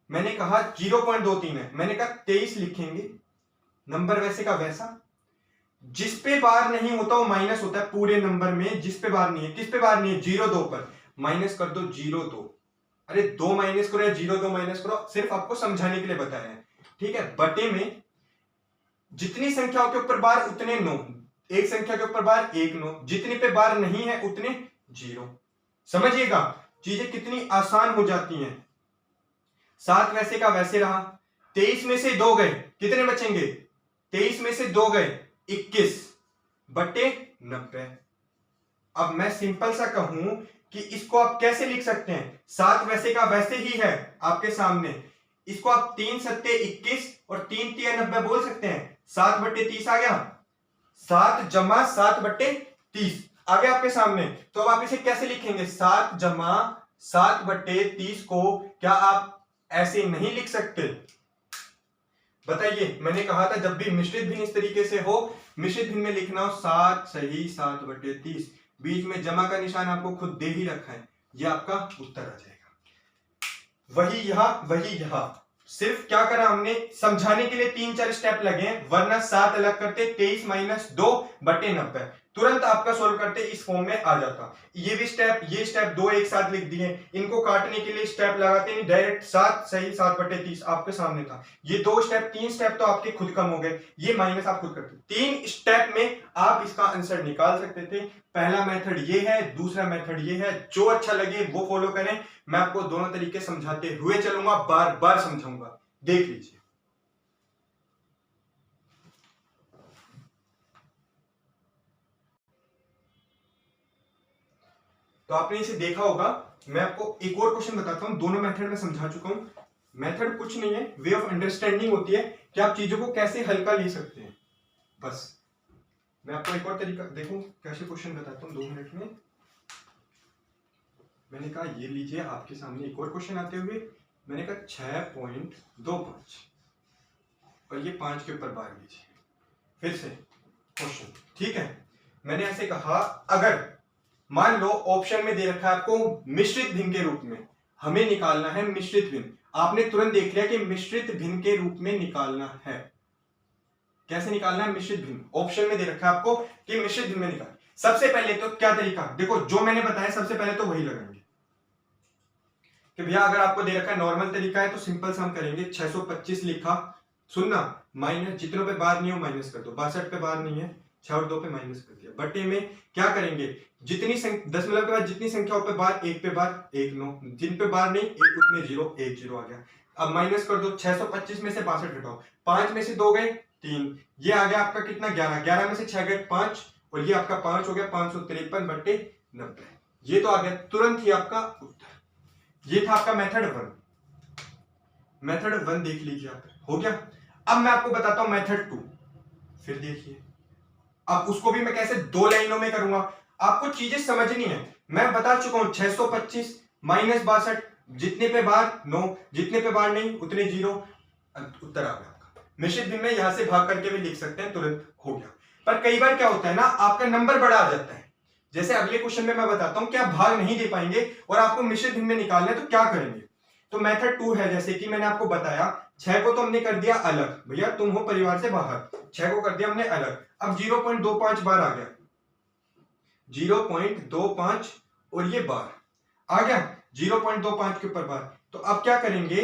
मैंने कहा 0.23 है, मैंने कहा 23 लिखेंगे, नंबर वैसे का वैसा, जिस पे बार नहीं होता वो माइनस होता है पूरे नंबर में, जिस पे बार नहीं है, किस पे बार नहीं है 0-2 पर, माइनस कर दो 0-2। अरे 2 माइनस करो या 0-2 माइनस करो, सिर्फ आपको समझाने के लिए बताया है, ठीक है। बटे में जितनी संख्याओं के ऊपर बार उतने 9, एक संख्या के ऊपर बार 1 9, जितने पे बार नहीं है उतने 0। समझिएगा चीजें कितनी आसान हो जाती हैं। 7 वैसे का वैसे रहा, 23 में से 2 गए, कितने बचेंगे, 23 में से 2 गए 21 बटे 90। अब मैं सिंपल सा कहूं कि इसको आप कैसे लिख सकते हैं, 7 वैसे का वैसे ही है आपके सामने, इसको आप 3 सत्ते 21 और 3 तिया 90 बोल सकते हैं। 7/30 आ गया, 7 जमा 7/30 आ गया आपके सामने। तो अब आप इसे कैसे लिखेंगे, 7 जमा 7/30 को क्या आप ऐसे नहीं लिख सकते, बताइए। मैंने कहा था जब भी मिश्रित भिन्न इस तरीके से हो, मिश्रित भिन्न में लिखना हो 7 सही 7/30, बीच में जमा का निशान आपको खुद दे ही रखा है, यह आपका उत्तर आ जाएगा। वही यहां सिर्फ क्या करा हमने, समझाने के लिए 3-4 स्टेप लगे हैं, वरना 7 अलग करते 23 - 2/90, तुरंत आपका सोल्व करते इस फॉर्म में आ जाता। ये स्टेप 2 एक साथ लिख दिए, इनको काटने के लिए स्टेप लगाते नहीं, डायरेक्ट 7 सही 7/30 आपके सामने था। ये 2 स्टेप 3 स्टेप तो आपके खुद कम हो गए, ये माइनस आप खुद करते। 3 स्टेप में आप इसका आंसर निकाल सकते थे। पहला मेथड ये है, दूसरा मेथड ये है, जो अच्छा लगे वो फॉलो करें। मैं आपको दोनों तरीके समझाते हुए चलूंगा, बार बार समझाऊंगा, देख लीजिए। तो आपने इसे देखा होगा। मैं आपको एक और क्वेश्चन बताता हूं, दोनों मेथड में समझा चुका हूं। मेथड कुछ नहीं है, वे ऑफ अंडरस्टैंडिंग होती है कि आप चीजों को कैसे हल्का ले सकते हैं। बस मैं आपको एक और तरीका, देखो कैसे क्वेश्चन बताता हूं 2 मिनट में। मैंने कहा ये लीजिए आपके सामने एक और क्वेश्चन आते हुए, मैंने कहा 6.25 और ये 5 के ऊपर बार लीजिए। फिर से क्वेश्चन, ठीक है। मैंने ऐसे कहा अगर मान लो ऑप्शन में दे रखा है आपको मिश्रित भिन्न के रूप में, हमें निकालना है मिश्रित भिन्न। आपने तुरंत देख लिया कि मिश्रित भिन्न के रूप में निकालना है। कैसे निकालना है मिश्रित भिन्न, ऑप्शन में दे रखा है आपको कि मिश्रित भिन्न में निकाल। सबसे पहले तो क्या तरीका, देखो जो मैंने बताया सबसे पहले तो वही लगाएंगे कि भैया अगर आपको दे रखा है नॉर्मल तरीका है तो सिंपल से हम करेंगे 625 लिखा, सुनना माइनस जितनों पे बार नहीं हो माइनस कर दो, 62 पे बार नहीं है 6 और 2 पे माइनस कर दिया। बटे में क्या करेंगे, जितनी दशमलव के बाद जितनी संख्याओं पे बार 1 पे बार 1 9, जिन पे बार नहीं 1 उतने 0 1 0 आ गया। अब माइनस कर दो, 625 में से 62 घटाओ, 5 में से 2 गए 3, ये आ गया आपका कितना 11, 11 में से 6 गए 5 और ये आपका 5 हो गया 553/90। ये तो आ गया तुरंत ही आपका उत्तर। ये था आपका मेथड 1। मेथड 1 देख लीजिए आप, हो गया। अब मैं आपको बताता हूं मेथड 2, फिर देखिए। अब उसको भी मैं कैसे 2 लाइनों में करूंगा, आपको चीजें समझनी है। मैं बता चुका हूं 625 - 62, जितने पे बार 9, जितने पे बार नहीं उतने 0, उत्तर आ गया आपका। मिश्रित भिन्न में यहां से भाग करके भी लिख सकते हैं, तुरंत हो गया। पर कई बार क्या होता है ना, आपका नंबर बड़ा आ जाता है, जैसे अगले क्वेश्चन में मैं बताता हूं कि आप भाग नहीं दे पाएंगे और आपको मिश्रित भिन्न में निकालना है तो क्या करेंगे। तो मेथड 2 है, जैसे कि मैंने आपको बताया 6 को तो हमने कर दिया अलग, भैया तुम हो परिवार से बाहर, 6 को कर दिया हमने अलग। अब 0.25 बार आ गया, 0.25 और ये बार आ गया 0.25 के ऊपर बार। तो अब क्या करेंगे,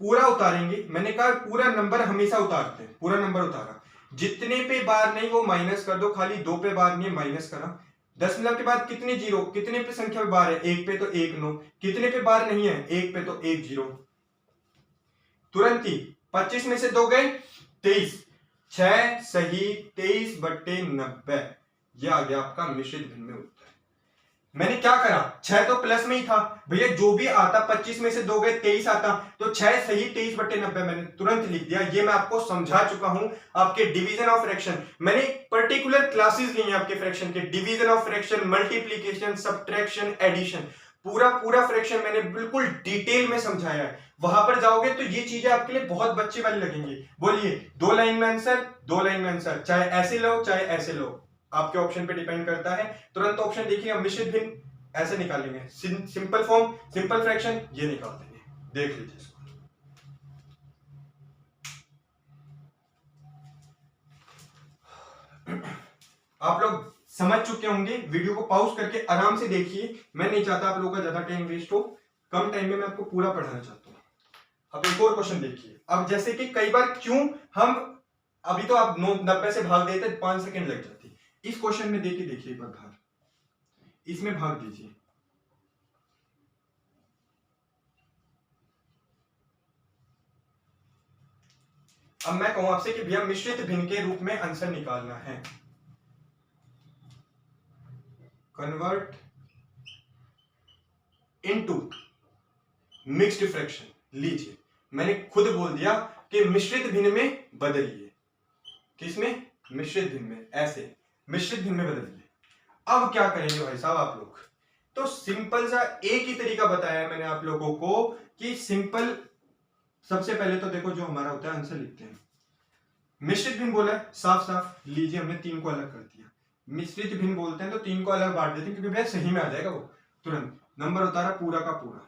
पूरा उतारेंगे। मैंने कहा पूरा नंबर हमेशा उतारते हैं, पूरा नंबर उतारा, जितने पे बार नहीं वो माइनस कर दो, खाली 2 पे बार नहीं माइनस करा। 10 के बाद कितने जीरो, कितने पे संख्या पे बार है, 1 पे तो 1 9, कितने पे बार नहीं है 1 पे तो 1 0। तुरंत ही 25 में से 2 गए 23, 6 सही 23/90, यह आ गया आपका मिश्रित भिन्न में उत्तर। मैंने क्या करा, 6 तो प्लस में ही था भैया, जो भी आता 25 में से 2 गए 23 आता, तो 6 सही 23/90 मैंने तुरंत लिख दिया। ये मैं आपको समझा चुका हूं आपके डिवीजन ऑफ फ्रैक्शन, मैंने पर्टिकुलर क्लासेस ली हैं आपके फ्रैक्शन के, division of fraction, multiplication, subtraction, addition, पूरा फ्रैक्शन मैंने बिल्कुल डिटेल में समझाया है। वहां पर जाओगे तो ये चीजें आपके लिए बहुत बच्चे वाली लगेंगी। बोलिए 2 लाइन में आंसर, 2 लाइन में आंसर, चाहे ऐसे लो चाहे ऐसे लो, आपके ऑप्शन पे डिपेंड करता है। तुरंत ऑप्शन देखिए, हम मिश्रित भिन्न ऐसे निकालेंगे, सिंपल फॉर्म, सिंपल फ्रैक्शन ये निकाल देंगे, देख लीजिए इसको। आप लोग समझ चुके होंगे, वीडियो को पॉज करके आराम से देखिए, मैं नहीं चाहता आप लोगों का ज्यादा टाइम वेस्ट हो, कम टाइम में मैं आपको पूरा पढ़ाना चाहता हूं। अब एक और क्वेश्चन देखिए। अब जैसे कि कई बार क्यों हम, अभी तो आप 90 से भाग देते 5 सेकंड लग जाती, इस क्वेश्चन में देखिए एक बार भाग, इसमें भाग दीजिए। अब मैं कहूं आपसे कि भैया मिश्रित भिन्न के रूप में आंसर निकालना है, कन्वर्ट इनटू मिक्स्ड फ्रैक्शन। लीजिए मैंने खुद बोल दिया कि मिश्रित भिन्न में बदलिए, किसमें, मिश्रित भिन्न में, ऐसे मिश्रित भिन्न में बदलिए। अब क्या करेंगे भाई साहब आप लोग, तो सिंपल सा एक ही तरीका बताया मैंने आप लोगों को कि सिंपल, सबसे पहले तो देखो जो हमारा होता है आंसर लिखते हैं। मिश्रित भिन्न बोला है साफ साफ, लीजिए हमने 3 को अलग कर दिया। मिश्रित भिन्न बोलते हैं तो 3 को अलग बांट देते हैं क्योंकि भैया सही में आ जाएगा वो, तुरंत नंबर उतारा पूरा का पूरा।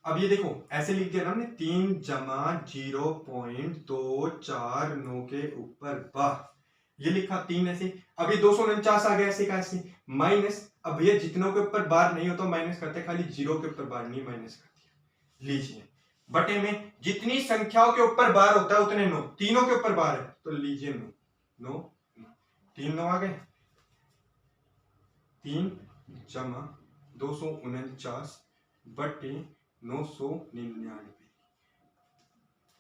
अब ये देखो ऐसे लिख दिया ना हमने, 3 जमा 0.249 के ऊपर बार, ये लिखा 3 ऐसे। अब ये 249 आ गया ऐसे का ऐसे, माइनस, अब भैया जितनों के ऊपर बार नहीं होता माइनस करते, खाली 0 के ऊपर बार नहीं माइनस कर दिया। लीजिए बटे में जितनी संख्याओं के ऊपर बार होता है उतने 9, तीनों के ऊपर बार है तो लीजिए 9, 3 9 आ गए, 3 जमा 249 बटे 999।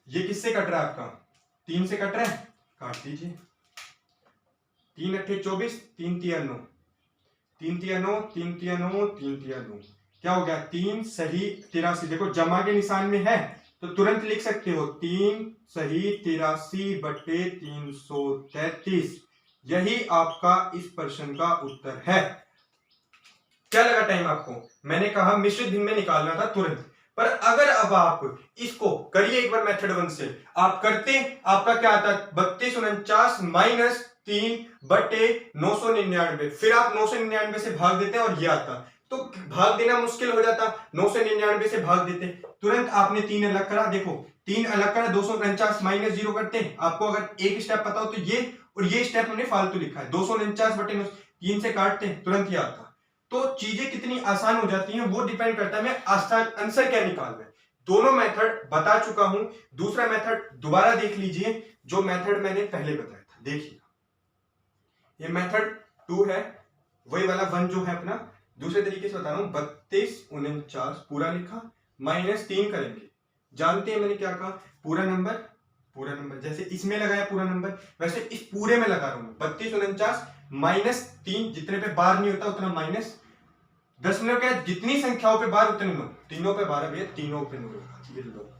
ये किससे कट रहा है आपका, 3 से कट रहा है, काट दीजिए। 3 अट्ठे 24, 3 तिया 9, 3 तिया 9, 3 तिया 9, 3 तिया 9, क्या हो गया 3 सही 83। देखो जमा के निशान में है तो तुरंत लिख सकते हो 3 सही 83 बटे 333, यही आपका इस प्रश्न का उत्तर है। क्या लगा टाइम आपको, मैंने कहा मिश्रित भिन्न में निकालना था तुरंत, पर अगर अब आप इसको करिए एक बार मेथड 1 से, आप करते आपका क्या आता, 3249 माइनस 3 बटे 999, फिर आप 999 से भाग देते हैं और ये आता, तो भाग देना मुश्किल हो जाता, 999 से भाग देते, तुरंत आपने 3 अलग करा। देखो 3 अलग करा, 249 माइनस 0 करते हैं, आपको अगर एक स्टेप पता हो तो ये, और ये स्टेप हमने फालतू लिखा है, 249 बटे 3 से काटते हैं तुरंत ही आता। तो चीजें कितनी आसान हो जाती हैं वो डिपेंड करता है मैं आसान आंसर क्या निकालना है। दोनों मेथड बता चुका हूं, दूसरा मेथड दोबारा देख लीजिए, जो मेथड मैंने पहले बताया था, देखिए ये मेथड 2 है, वही वाला 1 जो है अपना, दूसरे तरीके से बता रहा हूं, 3249 पूरा लिखा, माइनस 3 करेंगे, जानते हैं मैंने क्या कहा, पूरा नंबर जैसे इसमें लगाया पूरा नंबर, वैसे इस पूरे में लगा रहा हूं, 3249 माइनस 3, जितने पे बार नहीं होता उतना माइनस, 10 मिनट क्या, जितनी संख्याओं पे बार उतने 9, तीनों पे 12 भी है, तीनों पे 9 ये लो।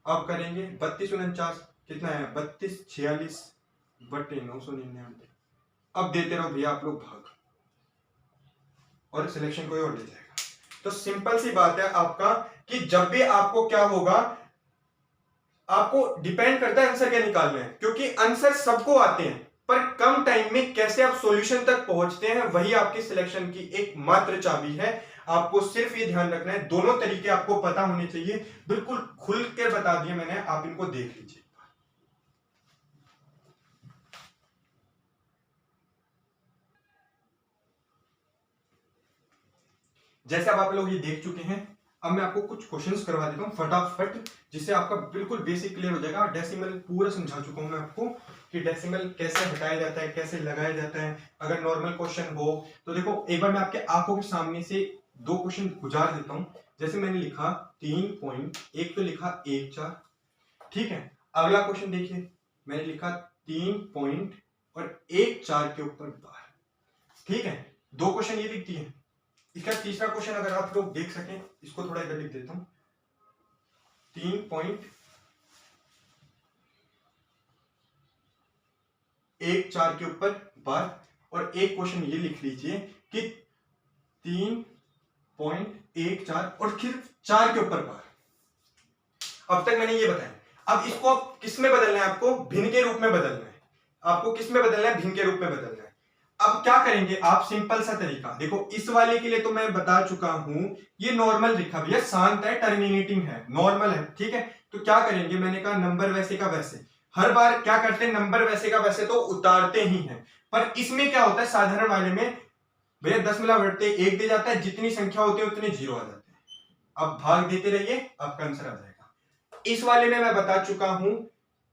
अब करेंगे 3249 कितना है, 3246 बटे 999, अब देते रहो भैया आप लोग भाग, और सिलेक्शन कोई और ले जाएगा। तो सिंपल सी बात है आपका कि जब भी आपको क्या होगा, आपको डिपेंड करता है आंसर क्या निकालना है, क्योंकि आंसर सबको आते हैं पर कम टाइम में कैसे आप सॉल्यूशन तक पहुंचते हैं वही आपके सिलेक्शन की एक मात्र चाबी है। आपको सिर्फ ये ध्यान रखना है, दोनों तरीके आपको पता होने चाहिए। बिल्कुल खुल के बता दिए मैंने, आप इनको देख लीजिए। जैसे अब आप लोग ये देख चुके हैं, अब मैं आपको कुछ क्वेश्चंस करवा देता हूं फटाफट, जिससे आपका बिल्कुल बेसिक क्लियर हो जाएगा। डेसिमल पूरा समझा चुका हूं मैं आपको कि डेसिमल कैसे हटाया जाता है, कैसे लगाया जाता है अगर नॉर्मल क्वेश्चन हो तो। देखो एक बार मैं आपके आंखों के सामने से दो क्वेश्चन गुजार देता हूं। जैसे मैंने लिखा 3 पॉइंट, एक तो लिखा 1 4, ठीक है। अगला क्वेश्चन देखिए, मैंने लिखा 3 पॉइंट और 1 4 के ऊपर बार, ठीक है। दो क्वेश्चन ये लिखती है। इसका तीसरा क्वेश्चन अगर आप लोग देख सकें, इसको थोड़ा इधर लिख देता हूं, 3 पॉइंट 1 4 के ऊपर बार, और एक क्वेश्चन ये लिख लीजिए कि 3 पॉइंट 1 4 और सिर्फ 4 के ऊपर बार। अब तक मैंने ये बताया। अब इसको आप किस में बदलना है? आपको भिन्न के रूप में बदलना है। आपको किस में बदलना है? भिन्न के रूप में बदलना है। अब क्या करेंगे आप? सिंपल सा तरीका देखो, इस वाले के लिए तो मैं बता चुका हूं, ये नॉर्मल लिखा भैया, शांत है, टर्मिनेटिंग है, नॉर्मल है, ठीक है। तो क्या करेंगे, मैंने कहा नंबर वैसे का वैसे। हर बार क्या करते हैं, नंबर वैसे का वैसे तो उतारते ही हैं, पर इसमें क्या होता है साधारण वाले में भैया 10 मिला बढ़ते 1 दे जाता है, जितनी संख्या होती है उतने जीरो आ जाते हैं। अब भाग देते रहिए, आपका आंसर आ जाएगा। इस वाले में मैं बता चुका हूं,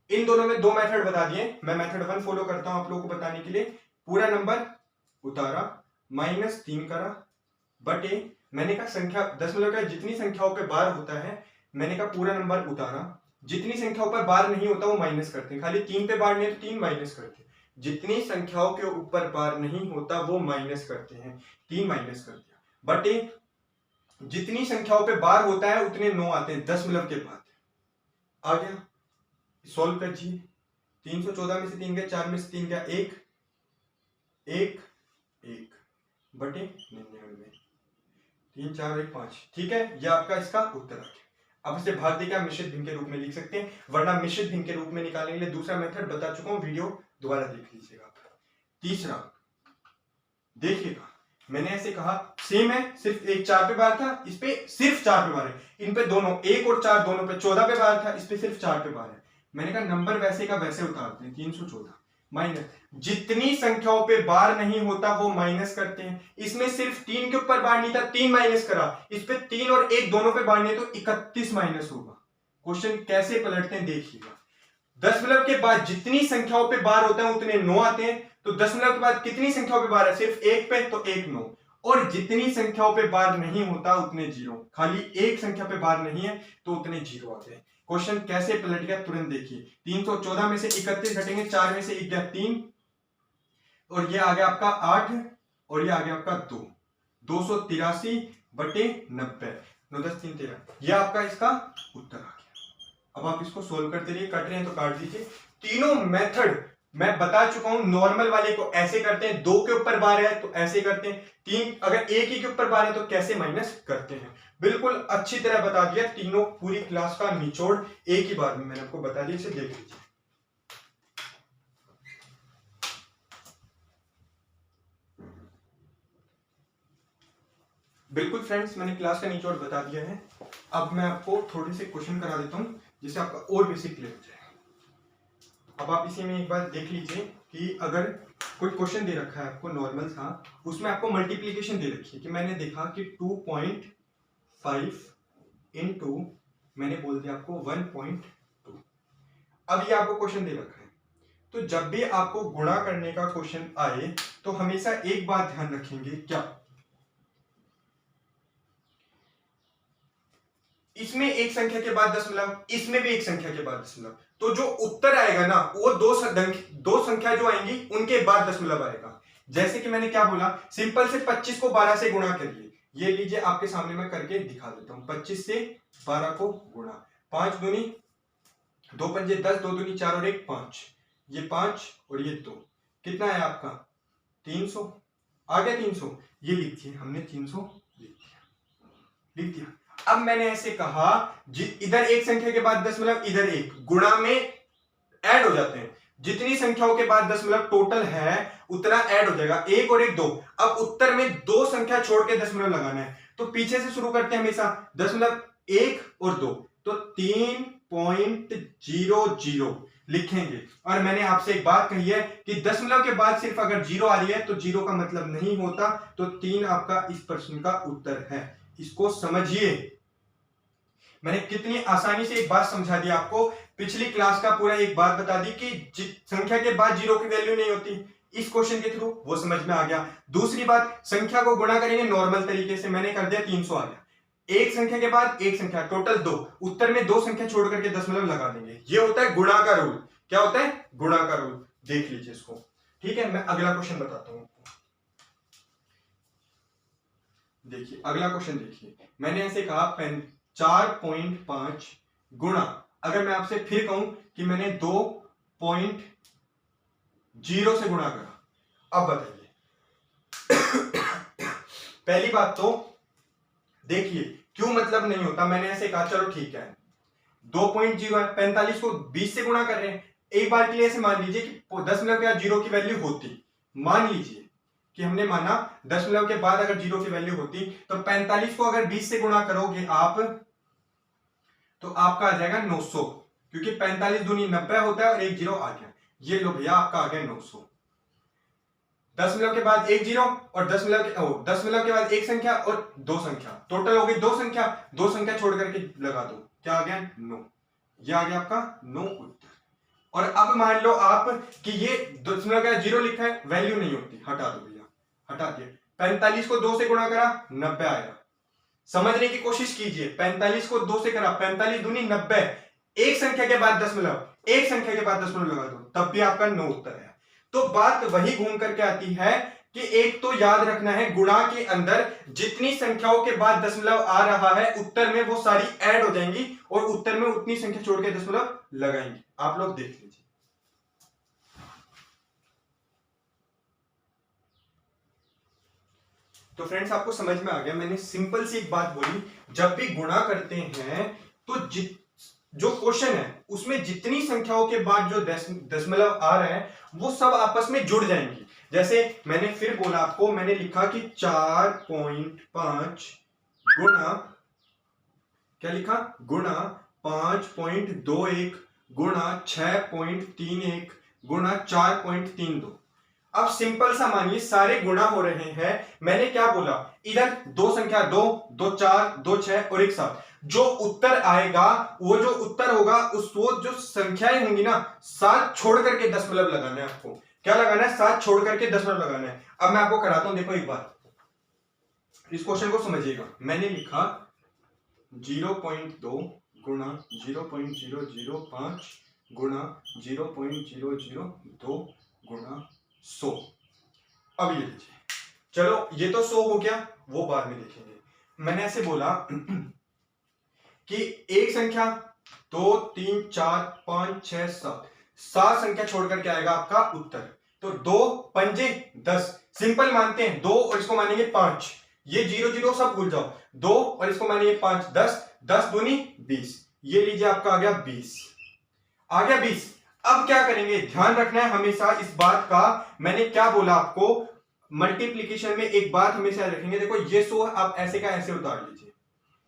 इन दोनों में दो मेथड बता दिए। मैं मेथड 1 फॉलो करता हूं आप लोगों को बताने के लिए। पूरा नंबर उतारा, -3 करा, बटे मैंने कहा संख्या 10 मिला का जितनी संख्याओं पे बार होता है, मैंने कहा पूरा नंबर उतारा, जितनी संख्याओं पर बार नहीं होता वो माइनस करते हैं। खाली 3 पे बार नहीं है तो 3 माइनस करते हैं। जितनी संख्याओं के ऊपर बार नहीं होता वो माइनस करते हैं, 3 माइनस कर दिया, बटे जितनी संख्याओं पे बार होता है उतने 9 आते हैं 10 मिनट के बाद। आ गया, सॉल्व कर दीजिए। 314 में से 3 गया, 4 में से 3 गया, 1 1 1 बटे 99, 3 4 1 5, ठीक है। यह आपका इसका उत्तर आ गया। अब इसे भाग देके आप मिश्रित भिन्न के रूप में लिख सकते हैं, वरना मिश्रित भिन्न के रूप में निकालने के लिए दूसरा मेथड बता चुका हूं, वीडियो दोबारा देख लीजिएगा। तीसरा देखिएगा, मैंने ऐसे कहा सेम है, सिर्फ एक 4 पे बार था, इस पे सिर्फ 4 पे बार है। इन पे दोनों 1 और 4 दोनों पे 14 पे बार था, इस पे सिर्फ 4 पे बार है। मैंने कहा नंबर वैसे का वैसे उतारते हैं, 314 माइनस जितनी संख्याओं पे बार नहीं होता वो माइनस करते हैं। इसमें सिर्फ 3 के ऊपर बार नहीं था, 3 माइनस करा, इस पे 3 और 1 दोनों पे बार नहीं तो 31 माइनस होगा। क्वेश्चन कैसे पलटते हैं देखिएगा। 10 मिनट के बाद जितनी संख्याओं पे बार होता है उतने 9 आते हैं, तो 10 मिनट के बाद कितनी संख्याओं पे बार है? सिर्फ 1 पे, तो 1 9, और जितनी संख्याओं पे बार नहीं होता उतने 0। खाली एक संख्या पे बार नहीं है तो उतने 0 आते हैं। क्वेश्चन कैसे पलट गया तुरंत देखिए। 314 में से 31 घटेंगे, 4 में से 1 गया 3, और ये आ गया आपका 8, और ये आ गया आपका 2, 283 बटे 90, 9 10 3 13, ये आपका इसका उत्तर आ गया। अब आप इसको सोल्व करते रहिए, कट रहे हैं तो काट दीजिए। तीनों मेथड मैं बता चुका हूं, नॉर्मल वाले को ऐसे करते हैं, 2 के ऊपर बार है तो ऐसे करते हैं, 3 अगर 1 ही के ऊपर बार है तो कैसे माइनस करते हैं। बिल्कुल अच्छी तरह बता दिया, तीनों पूरी क्लास का निचोड़ एक ही बार में मैंने आपको बता दिया, इसे देख लीजिए। बिल्कुल फ्रेंड्स, मैंने क्लास का निचोड़ बता दिया है। अब मैं आपको थोड़े से क्वेश्चन करा देता हूं जिससे आपका और बेसिक क्लियर हो जाए। अब आप इसी में एक बार देख लीजिए कि अगर कोई क्वेश्चन दे रखा है आपको नॉर्मल सा, उसमें आपको मल्टीप्लिकेशन दे रखी है कि मैंने देखा कि 2.5 इंटू मैंने बोल दिया आपको 1.2। अब ये आपको क्वेश्चन दे रखा है, तो जब भी आपको गुणा करने का क्वेश्चन आए तो हमेशा एक बात ध्यान रखेंगे, क्या इसमें एक संख्या के बाद दशमलव, इसमें भी एक संख्या के बाद दशमलव, तो जो उत्तर आएगा ना वो दो संख्या जो आएंगी उनके बाद दशमलव आएगा। जैसे कि मैंने क्या बोला, सिंपल से 25 को 12 से गुणा करिए। ये लीजिए आपके सामने मैं करके दिखा देता हूं। 25 से 12 को गुणा, 5 दूनी 2 पंजे 10, 2 दूनी 4 और 1 5, ये 5 और ये 2, कितना है आपका 300 आ गया। 300 ये लिख दिए हमने, 300 लिख दिया। अब मैंने ऐसे कहा इधर एक संख्या के बाद दशमलव, इधर एक, गुणा में ऐड हो जाते हैं। जितनी संख्याओं के बाद दशमलव टोटल है उतना ऐड हो जाएगा, 1 और 1 2। अब उत्तर में 2 संख्या छोड़ के दशमलव लगाना है, तो पीछे से शुरू करते हैं हमेशा, दशमलव 1 और 2, तो 3.00 लिखेंगे। और मैंने आपसे एक बात कही है कि दशमलव के बाद सिर्फ अगर 0 आ रही है तो 0 का मतलब नहीं होता, तो 3 आपका इस प्रश्न का उत्तर है। इसको समझिए, मैंने कितनी आसानी से एक बात समझा दी आपको। पिछली क्लास का पूरा एक बात बता दी कि संख्या के बाद 0 की वैल्यू नहीं होती, इस क्वेश्चन के थ्रू वो समझ में आ गया। दूसरी बात, संख्या को गुणा करेंगे नॉर्मल तरीके से, मैंने कर दिया 300 आ गया, एक संख्या के बाद एक संख्या, टोटल 2, उत्तर में 2 संख्या छोड़ करके दशमलव लगा देंगे। ये होता है गुणा का रूल। क्या होता है? गुणा का रूल। देख लीजिए इसको, ठीक है। मैं अगला क्वेश्चन बताता हूं आपको। देखिए अगला क्वेश्चन, देखिए मैंने ऐसे कहा 4.5 गुणा, अगर मैं आपसे फिर कहूं कि मैंने 2.0 से गुणा करा, अब बताइए। पहली बात तो देखिए क्यों मतलब नहीं होता, मैंने ऐसे कहा चलो ठीक है 2.0 है, 45 को 20 से गुणा कर रहे हैं। एक बार के लिए ऐसे मान लीजिए कि दशमलव के बाद 0 की वैल्यू होती, मान लीजिए कि हमने माना दशमलव के बाद अगर 0 की वैल्यू होती, तो 45 को अगर 20 से गुणा करोगे आप, तो आपका आ जाएगा 900, क्योंकि 45 दूनी 90 होता है और एक 0 आ गया। ये लो भैया आपका आ गया 900। दशमलव के बाद एक 0 और दशमलव के बाद एक संख्या और 2 संख्या, टोटल हो गई 2 संख्या, 2 संख्या छोड़ करके लगा दो, क्या आ गया? 9। ये आ गया आपका 9 उत्तर। और अब मान लो आप कि ये दशमलव का 0 लिखा है, वैल्यू नहीं होती, हटा दो भैया, हटा दिया। 45 को 2 से गुणा करा, 90 आएगा। समझने की कोशिश कीजिए, 45 को 2 से करा, 45 दूनी 90, एक संख्या के बाद दशमलव, एक संख्या के बाद दशमलव लगा दो, तब भी आपका 9 उत्तर है। तो बात वही घूम करके आती है कि एक तो याद रखना है, गुणा के अंदर जितनी संख्याओं के बाद दशमलव आ रहा है उत्तर में वो सारी ऐड हो जाएंगी और उत्तर में उतनी संख्या छोड़ के दशमलव लगाएंगे। आप लोग देख लीजिए। तो फ्रेंड्स आपको समझ में आ गया, मैंने सिंपल सी एक बात बोली, जब भी गुणा करते हैं तो जो क्वेश्चन है उसमें जितनी संख्याओं के बाद जो दशमलव आ रहे हैं वो सब आपस में जुड़ जाएंगी। जैसे मैंने फिर बोला आपको, मैंने लिखा कि 4.5 गुणा, क्या लिखा? गुणा 5.21 गुणा 6.31 गुणा 4.32। अब सिंपल सा मानिए सारे गुणा हो रहे हैं। मैंने क्या बोला, इधर 2 संख्या 2, 2 4, 2 6 और 1 7, जो उत्तर आएगा वो जो उत्तर होगा उस वो जो संख्याएं होंगी ना, 7 छोड़ करके दशमलव लगाना है आपको। क्या लगाना है? 7 छोड़ करके दशमलव लगाना है। अब मैं आपको कराता हूं, देखो एक बार इस क्वेश्चन को समझिएगा। मैंने लिखा 0.2 गुणा 0.005 गुणा 0.002 गुणा 100। अब ये लीजिए, चलो ये तो 100 हो गया, वो बाद में देखेंगे। मैंने ऐसे बोला कि एक संख्या 2 3 4 5 6 7, 7 संख्या छोड़ करके आएगा आपका उत्तर। तो 2 पंजे 10, सिंपल मानते हैं 2 और इसको मानेंगे 5, ये 0 0 सब भूल जाओ, 2 और इसको मानेंगे 5, 10, 10 दूनी 20, ये लीजिए आपका आ गया 20, आ गया 20। अब क्या करेंगे, ध्यान रखना है हमेशा इस बात का, मैंने क्या बोला आपको, मल्टीप्लीकेशन में एक बात हमेशा रखेंगे, देखो ये 100 आप ऐसे का ऐसे उतार लीजिए,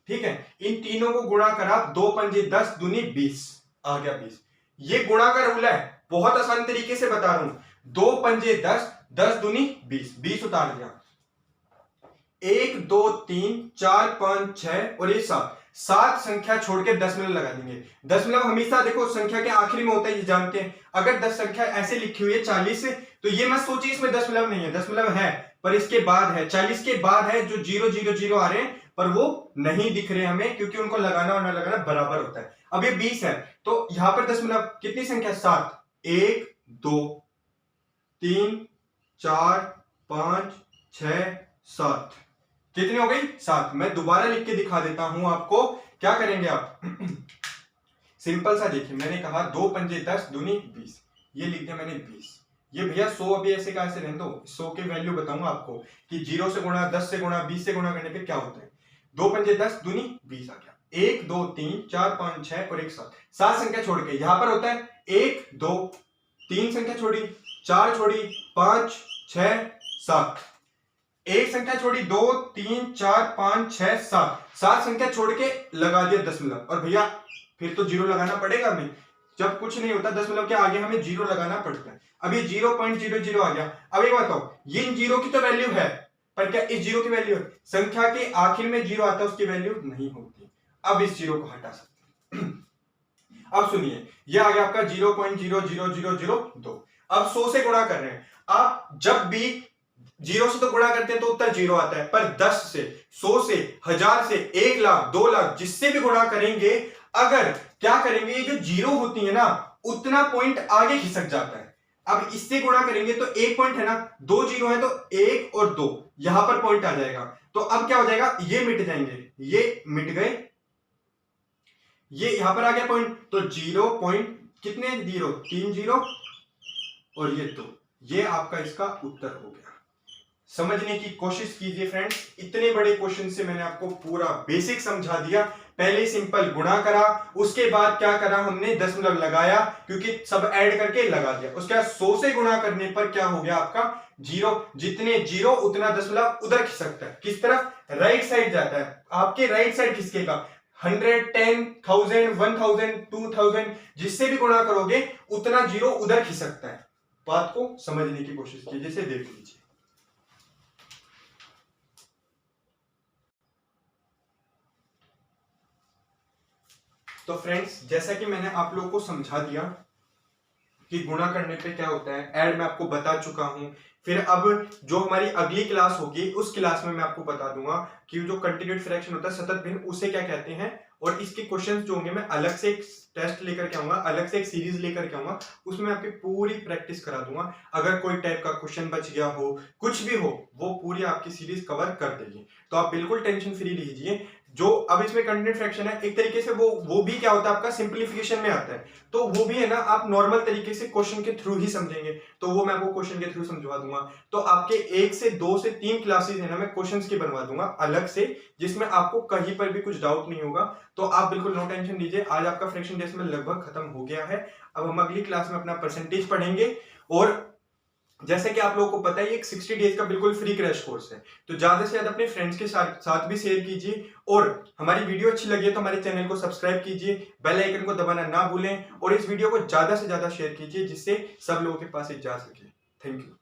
ठीक है। इन तीनों को गुणा करा, 2 पंजे 10 दूनी 20, आ गया 20। ये गुणा का रूल है, बहुत आसान तरीके से बता रहा हूं, 2 पंजे 10, 10 दूनी 20, 20 उतार दिया। 1 2 3 4 5 6 और ये 7, 7 संख्या छोड़ के दशमलव लगा देंगे। दशमलव हमेशा देखो संख्या के आखिरी में होता है, ये जानते हैं। अगर 10 संख्या ऐसे लिखी हुई है 40, तो ये मत सोचिए इसमें दशमलव नहीं है, दशमलव है पर इसके बाद है, 40 के बाद है, जो 0 0 0 आ रहे हैं पर वो नहीं दिख रहे हमें, क्योंकि उनको लगाना और ना लगाना बराबर होता है। अब ये 20 है, तो यहां पर दशमलव कितनी संख्या? 7, 1 2 3 4 5 6 7, कितनी हो गई? 7। मैं दोबारा लिख के दिखा देता हूं आपको, क्या करेंगे आप सिंपल सा देखिए, मैंने कहा 2 पंजे 10 दूनी 20, ये लिख दिया मैंने 20। ये भैया 100 अभी ऐसे का ऐसे रहने दो, 100 की वैल्यू बताऊंगा आपको कि 0 से गुणा, 10 से गुणा, 20 से गुणा करने पे क्या होता है। 2 पंजे 10 दूनी 20 आ गया। 1 2 3 4 5 6 और 1 7, 7 संख्या छोड़ के यहां पर होता है 1 2 3 संख्या छोड़ी, 4 छोड़ी, 5, 6, 7, एक संख्या छोड़ी, 2, 3, 4, 5, 6, 7, 7 संख्या छोड़ के लगा दिया दशमलव। और भैया फिर तो जीरो लगाना पड़ेगा हमें, जब कुछ नहीं होता दशमलव के आगे हमें जीरो लगाना पड़ता है। अभी 0.00 आ गया। अब एक बताओ, ये इन जीरो की तो वैल्यू है, पर क्या इस जीरो की वैल्यू है? संख्या के आखिर में जीरो आता है, उसकी वैल्यू नहीं होती। अब इस जीरो को हटा सकते हैं। अब सुनिए, ये आ गया आपका 0.00002। अब 100 से गुणा कर रहे हैं। आप जब भी 0 से तो गुणा करते हैं तो उत्तर 0 आता है, पर 10 से, 100 से, 1000 से, 1 लाख, 2 लाख, जिससे भी गुणा करेंगे, अगर क्या करेंगे, ये जो जीरो होती है ना, उतना पॉइंट आगे खिसक जाता है। अब इससे गुणा करेंगे तो एक पॉइंट है ना, 2 जीरो है तो 1 और 2 यहां पर पॉइंट आ जाएगा। तो अब क्या हो जाएगा, ये मिट जाएंगे, ये मिट गए, ये यहां पर आ गया पॉइंट, तो 0 पॉइंट कितने, 0, 3 जीरो और ये 2, ये आपका इसका उत्तर हो गया। समझने की कोशिश कीजिए फ्रेंड्स, इतने बड़े क्वेश्चन से मैंने आपको पूरा बेसिक समझा दिया। पहले सिंपल गुणा करा, उसके बाद क्या करा हमने, दशमलव लगाया, क्योंकि सब ऐड करके लगा दिया। उसके बाद 100 से गुणा करने पर क्या हो गया आपका, जीरो। जितने जीरो उतना दशमलव उधर खिसकता है, किस तरफ, राइट साइड जाता है। आपके राइट साइड खिसकेगा, 100, 10, 1000, 1000, 2000, जिससे भी गुणा करोगे उतना जीरो उधर खिसकता है। बात को समझने की कोशिश कीजिए, जैसे देख लीजिए। तो फ्रेंड्स, जैसा कि मैंने आप लोगों को समझा दिया कि गुणा करने पे क्या होता है, ऐड मैं आपको बता चुका हूं। फिर अब जो हमारी अगली क्लास होगी, उस क्लास में मैं आपको बता दूंगा कि जो कंटिन्यूड फ्रैक्शन होता है, सतत भिन्न, उसे क्या कहते हैं। और इसके क्वेश्चंस जो होंगे मैं अलग से एक टेस्ट लेकर के आऊंगा, अलग से एक सीरीज लेकर के आऊंगा, उसमें मैं आपकी पूरी प्रैक्टिस करा दूंगा। अगर कोई टाइप का क्वेश्चन बच गया हो, कुछ भी हो, वो पूरी आपकी सीरीज कवर कर देगी। तो आप बिल्कुल टेंशन फ्री लीजिए। जो अब इसमें कंटिन्यूड फ्रैक्शन है, एक तरीके से वो भी क्या होता है आपका, सिंप्लीफिकेशन में आता है। तो वो भी है ना, आप नॉर्मल तरीके से क्वेश्चन के थ्रू ही समझेंगे, तो वो मैं आपको क्वेश्चन के थ्रू समझवा दूंगा। तो आपके 1 से 2 से 3 क्लासेस है ना, मैं क्वेश्चंस की बनवा दूंगा अलग से, जिसमें आपको कहीं पर भी कुछ डाउट नहीं होगा। तो आप बिल्कुल नो टेंशन लीजिए। आज आपका फ्रैक्शन डेसिमल लगभग खत्म हो गया है। अब हम अगली क्लास में अपना परसेंटेज पढ़ेंगे। और जैसे कि आप लोगों को पता है, ये एक 60 डेज का बिल्कुल फ्री क्रैश कोर्स है, तो ज्यादा से ज्यादा अपने फ्रेंड्स के साथ भी शेयर कीजिए। और हमारी वीडियो अच्छी लगी है तो हमारे चैनल को सब्सक्राइब कीजिए, बेल आइकन को दबाना ना भूलें, और इस वीडियो को ज्यादा से ज्यादा शेयर कीजिए, जिससे सब लोगों के पास जा सके। Thank you.